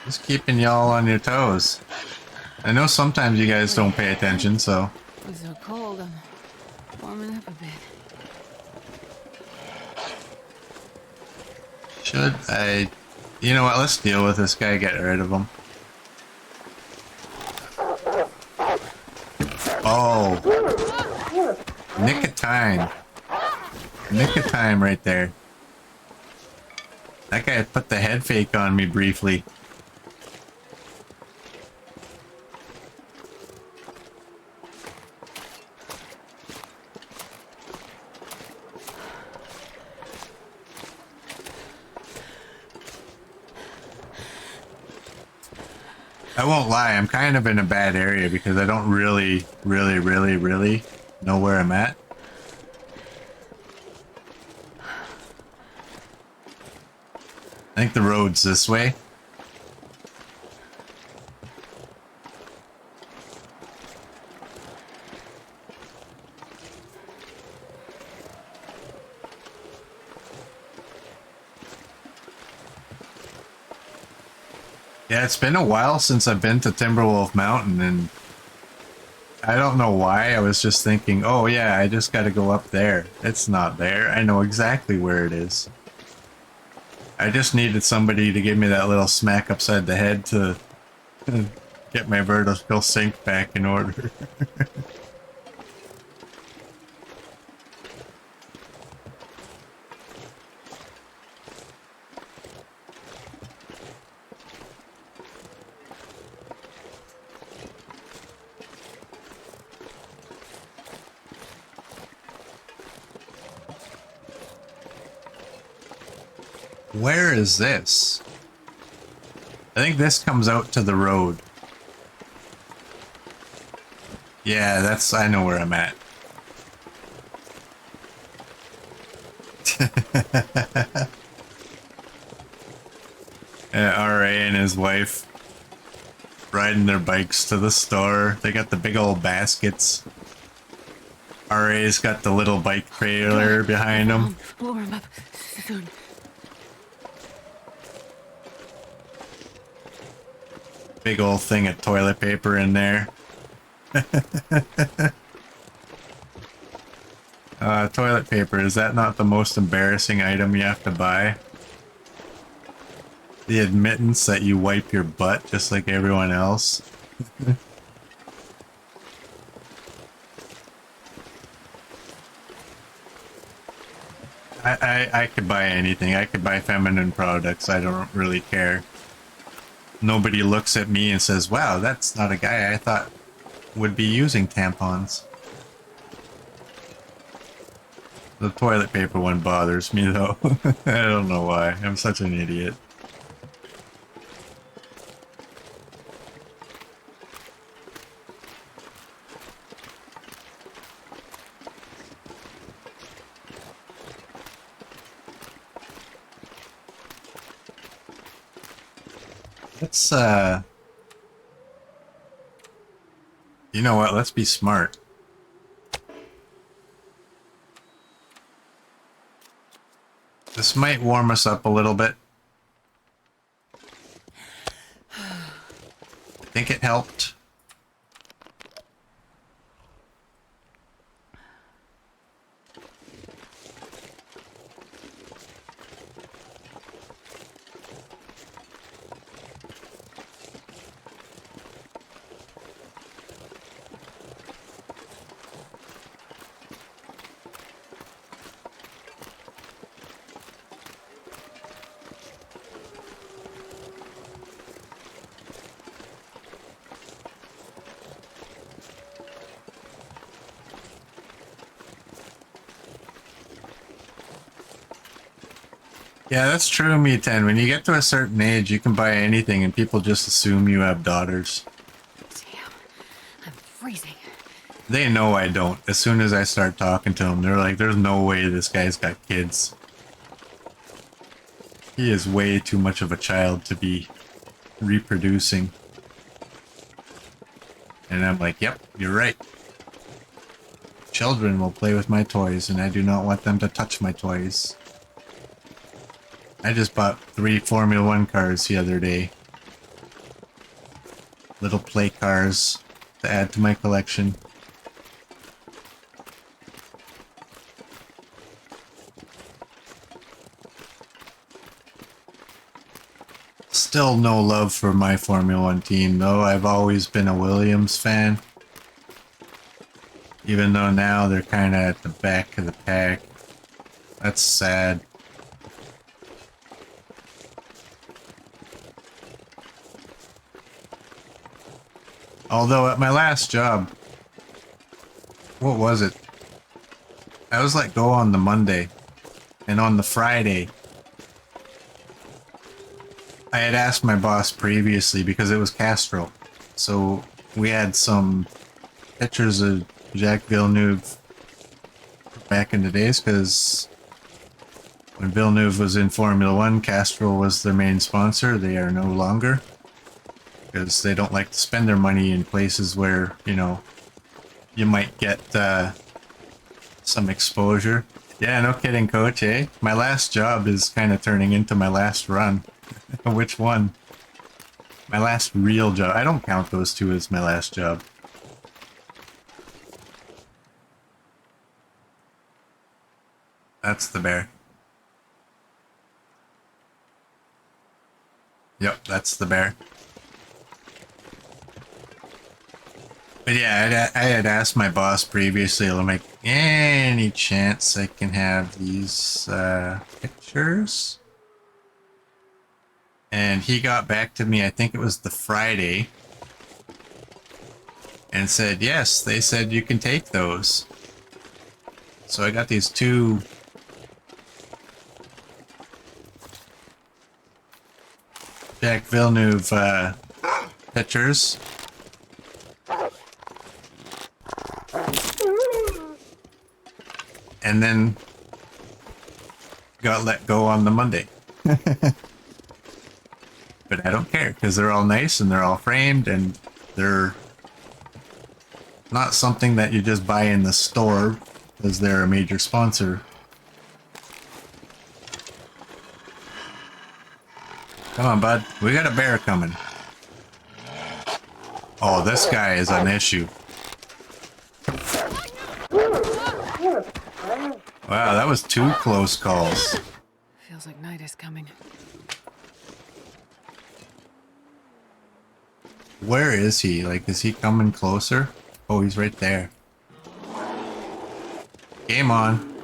Just keeping y'all on your toes. I know sometimes you guys don't pay attention, so... It's so cold, I'm warming up a bit. Should I... You know what, let's deal with this guy, get rid of him. Oh. Nick of time. Nick of time right there. That guy put the head fake on me briefly. I won't lie, I'm kind of in a bad area because I don't really know where I'm at. I think the road's this way. Yeah, it's been a while since I've been to Timberwolf Mountain, and I don't know why. I was just thinking, oh yeah, I just gotta go up there. It's not there. I know exactly where it is. I just needed somebody to give me that little smack upside the head to get my vertical sync back in order. Where is this? I think this comes out to the road. Yeah, that's... I know where I'm at. RA and his wife riding their bikes to the store. They got the big old baskets. RA's got the little bike trailer behind him. We'll warm up soon. Big old thing of toilet paper in there. Toilet paper, is that not the most embarrassing item you have to buy? The admittance that you wipe your butt just like everyone else. I could buy anything. I could buy feminine products. I don't really care. Nobody looks at me and says, wow, that's not a guy I thought would be using tampons. The toilet paper one bothers me though. I don't know why. I'm such an idiot. Let's, you know what? Let's be smart. This might warm us up a little bit. I think it helped. Yeah, that's true, Me 10. When you get to a certain age, you can buy anything and people just assume you have daughters. Damn, I'm freezing. They know I don't. As soon as I start talking to them, they're like, there's no way this guy's got kids. He is way too much of a child to be reproducing. And I'm like, yep, you're right. Children will play with my toys, and I do not want them to touch my toys. I just bought 3 Formula 1 cars the other day. Little play cars to add to my collection. Still no love for my Formula 1 team, though. I've always been a Williams fan. Even though now they're kind of at the back of the pack. That's sad. Although at my last job, what was it? I was let go on the Monday, and on the Friday, I had asked my boss previously because it was Castro. So we had some pictures of Jacques Villeneuve back in the days, because when Villeneuve was in Formula 1, Castro was their main sponsor. They are no longer, because they don't like to spend their money in places where, you know, you might get some exposure. Yeah, no kidding, coach, eh? My last job is kind of turning into my last run. Which one? My last real job. I don't count those two as my last job. That's the bear. Yep, that's the bear. But yeah, I had asked my boss previously, I'm like, any chance I can have these pictures? And he got back to me, I think it was the Friday, and said, yes, they said you can take those. So I got these 2 Jack Villeneuve pictures. And then got let go on the Monday. But I don't care because they're all nice and they're all framed and they're not something that you just buy in the store because they're a major sponsor. Come on, bud. We got a bear coming. Oh, this guy is an issue. Wow, that was 2 close calls. Feels like night is coming. Where is he? Like, is he coming closer? Oh, he's right there. Game on.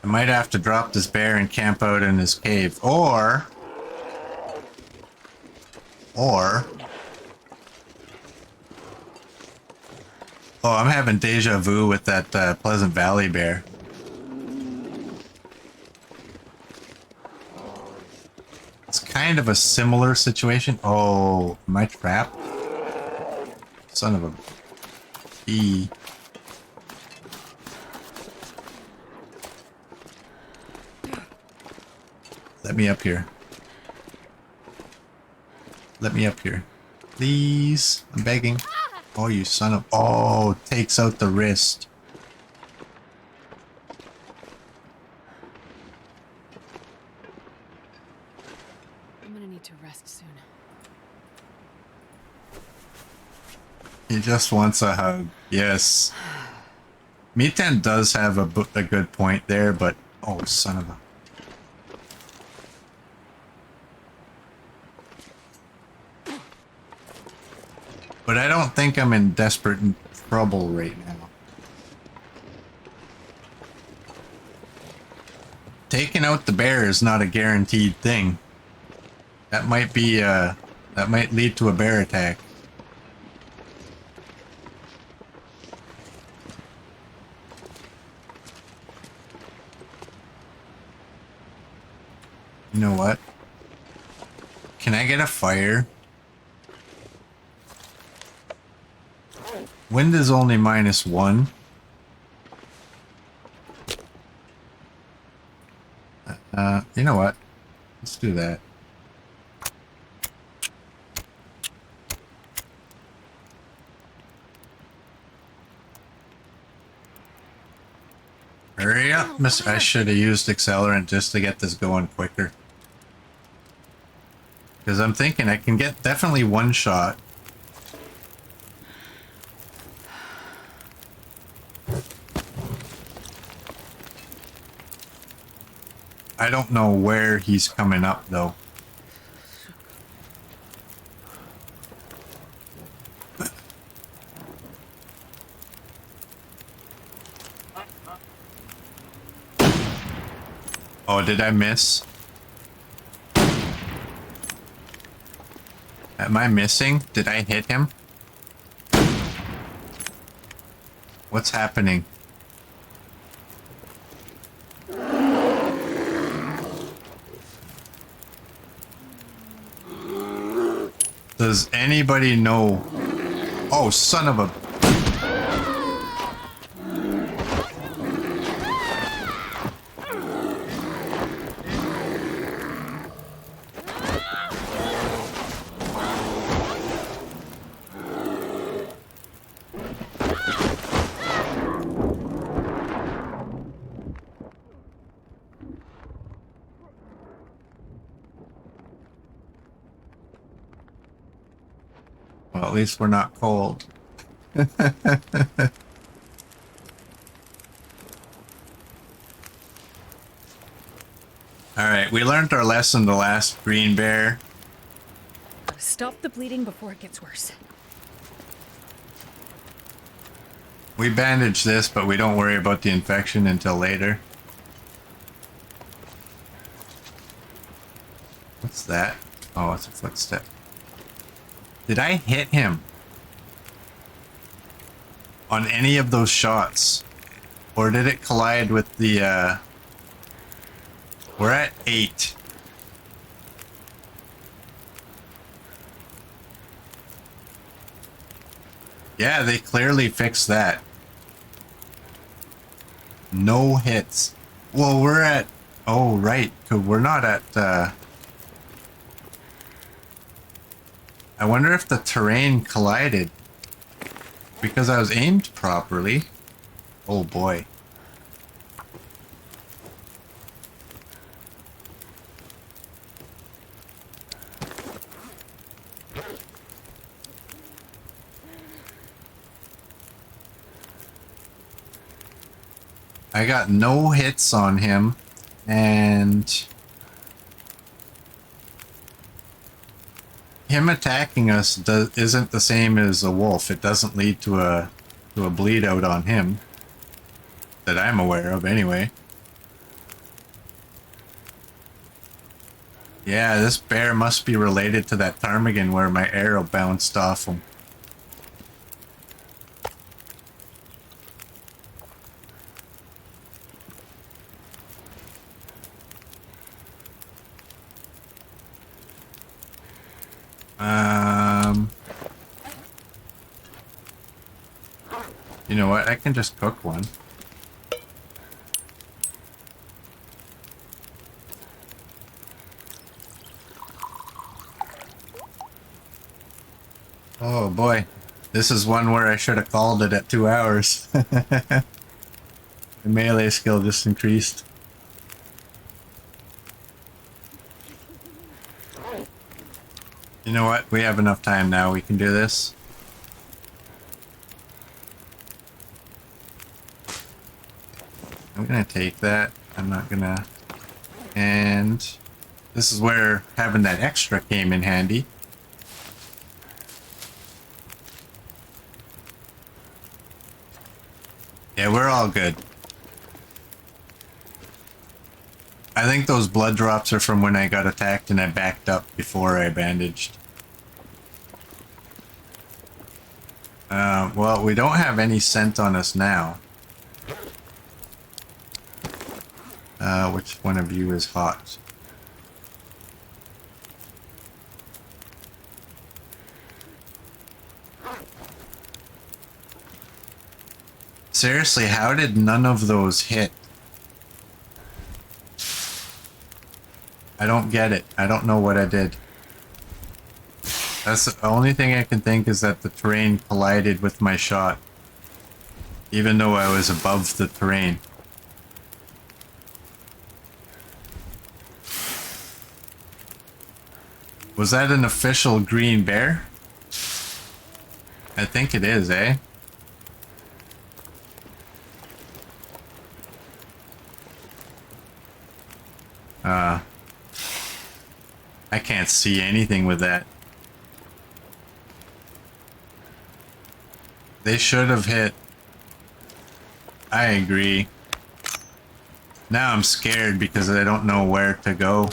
I might have to drop this bear and camp out in his cave. Or... Oh, I'm having deja vu with that Pleasant Valley bear. It's kind of a similar situation. Oh, am I trapped? Son of a bee. Let me up here. Let me up here. Please. I'm begging. Oh, you son of... Oh, takes out the wrist. I'm gonna need to rest soon. He just wants a hug. Yes. Meatan does have a good point there, but... Oh, son of a... But I don't think I'm in desperate trouble right now. Taking out the bear is not a guaranteed thing. That might be, that might lead to a bear attack. You know what? Can I get a fire? Wind is only -1. You know what? Let's do that. Hurry up, miss. I should have used accelerant just to get this going quicker. Because I'm thinking I can get definitely 1 shot. I don't know where he's coming up, though. Oh, did I miss? Am I missing? Did I hit him? What's happening? Does anybody know? Oh, son of a... Well, at least we're not cold. Alright, we learned our lesson the last green bear. Stop the bleeding before it gets worse. We bandage this, but we don't worry about the infection until later. What's that? Oh, it's a footstep. Did I hit him on any of those shots? Or did it collide with the, We're at 8. Yeah, they clearly fixed that. No hits. Well, we're at... Oh, right. 'Cause we're not at, I wonder if the terrain collided. Because I was aimed properly. Oh, boy. I got no hits on him, and him attacking us isn't the same as a wolf. It doesn't lead to a bleed out on him that I'm aware of, anyway. Yeah, this bear must be related to that ptarmigan where my arrow bounced off him. You know what? I can just cook one. Oh boy. This is one where I should have called it at 2 hours. The melee skill just increased. You know what? We have enough time now. We can do this. I'm gonna take that. I'm not gonna... And this is where having that extra came in handy. Yeah, we're all good. I think those blood drops are from when I got attacked and I backed up before I bandaged. Well, we don't have any scent on us now. Which one of you is hot? Seriously, how did none of those hit? I don't get it. I don't know what I did. That's the only thing I can think is that the terrain collided with my shot. Even though I was above the terrain. Was that an official green bear? I think it is, eh? I can't see anything with that. They should have hit. I agree. Now I'm scared because I don't know where to go.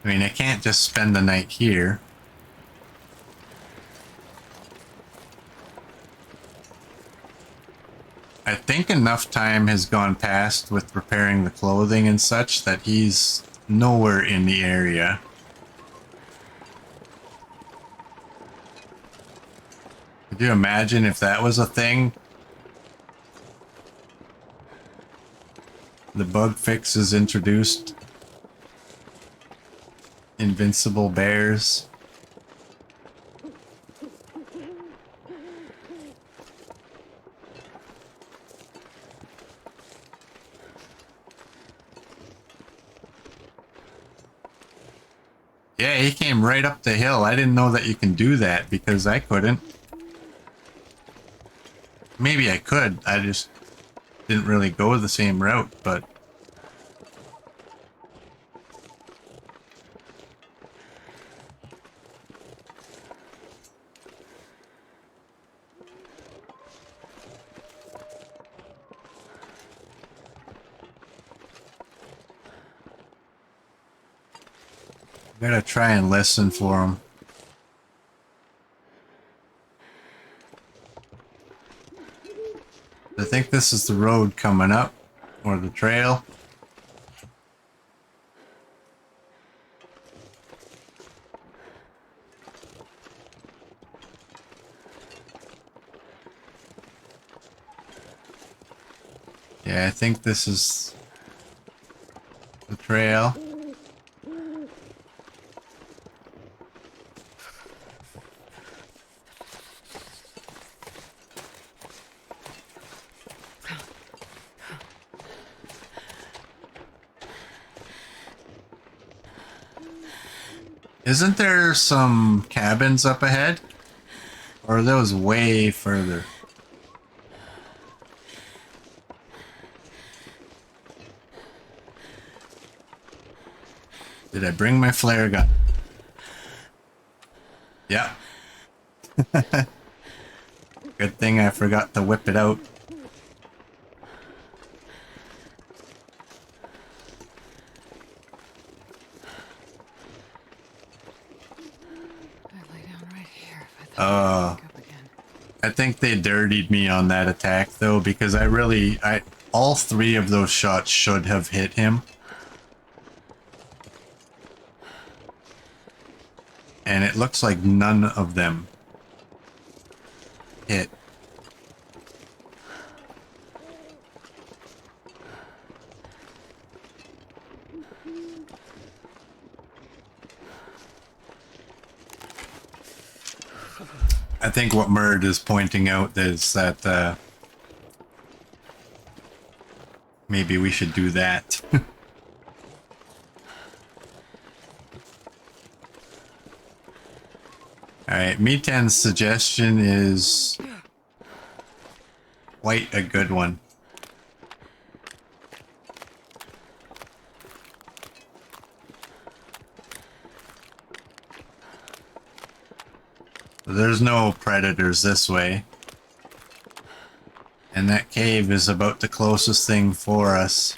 I mean, I can't just spend the night here. I think enough time has gone past with repairing the clothing and such that he's nowhere in the area. Could you imagine if that was a thing? The bug fix is introduced. Invincible bears. Yeah, he came right up the hill. I didn't know that you can do that because I couldn't. Maybe I could. I just didn't really go the same route, but... Gotta try and listen for him. I think this is the road coming up, or the trail. Yeah, I think this is the trail. Isn't there some cabins up ahead? Or are those way further? Did I bring my flare gun? Yeah. Good thing I forgot to whip it out. I'd lay down right here if I thought I'd wake up again. I think they dirtied me on that attack though, because all three of those shots should have hit him. And it looks like none of them hit. I think what Murd is pointing out is that maybe we should do that. Alright, Me10's suggestion is quite a good one. There's no predators this way. And that cave is about the closest thing for us.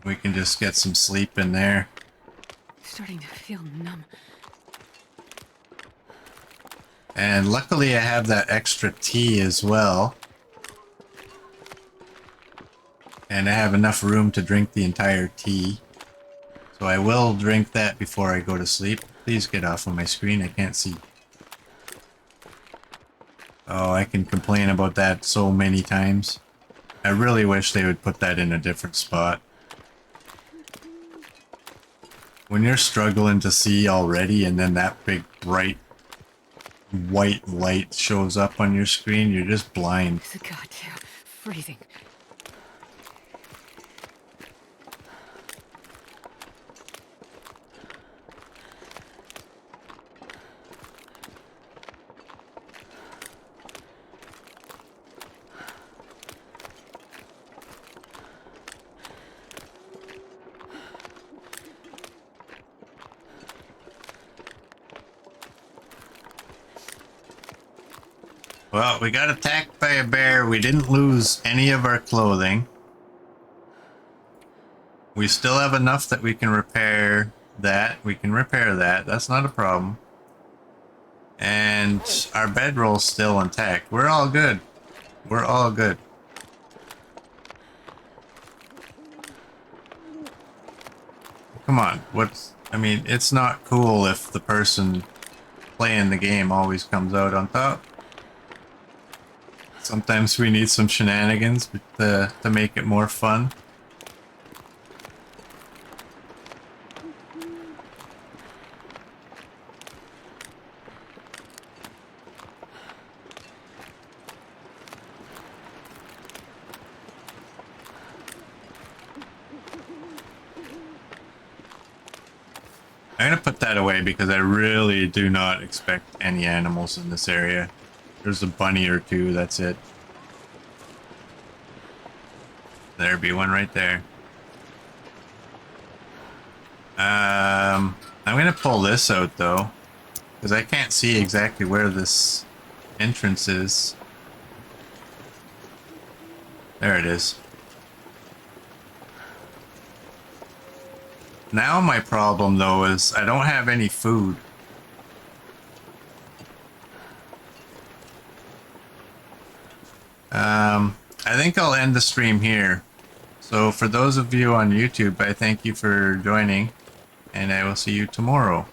We can just get some sleep in there. Starting to feel numb. And luckily I have that extra tea as well. And I have enough room to drink the entire tea. So I will drink that before I go to sleep. Please get off of my screen, I can't see. Oh, I can complain about that so many times. I really wish they would put that in a different spot. When you're struggling to see already and then that big bright white light shows up on your screen, you're just blind. It's a goddamn freezing. Well, we got attacked by a bear. We didn't lose any of our clothing. We still have enough that we can repair that. We can repair that. That's not a problem. And our bedroll's still intact. We're all good. We're all good. Come on. I mean, it's not cool if the person playing the game always comes out on top. Sometimes we need some shenanigans to make it more fun. I'm gonna put that away because I really do not expect any animals in this area. There's a bunny or two, that's it. There'd be one right there. I'm gonna pull this out though, because I can't see exactly where this entrance is. There it is. Now my problem though is I don't have any food. I think I'll end the stream here. So for those of you on YouTube, I thank you for joining, and I will see you tomorrow.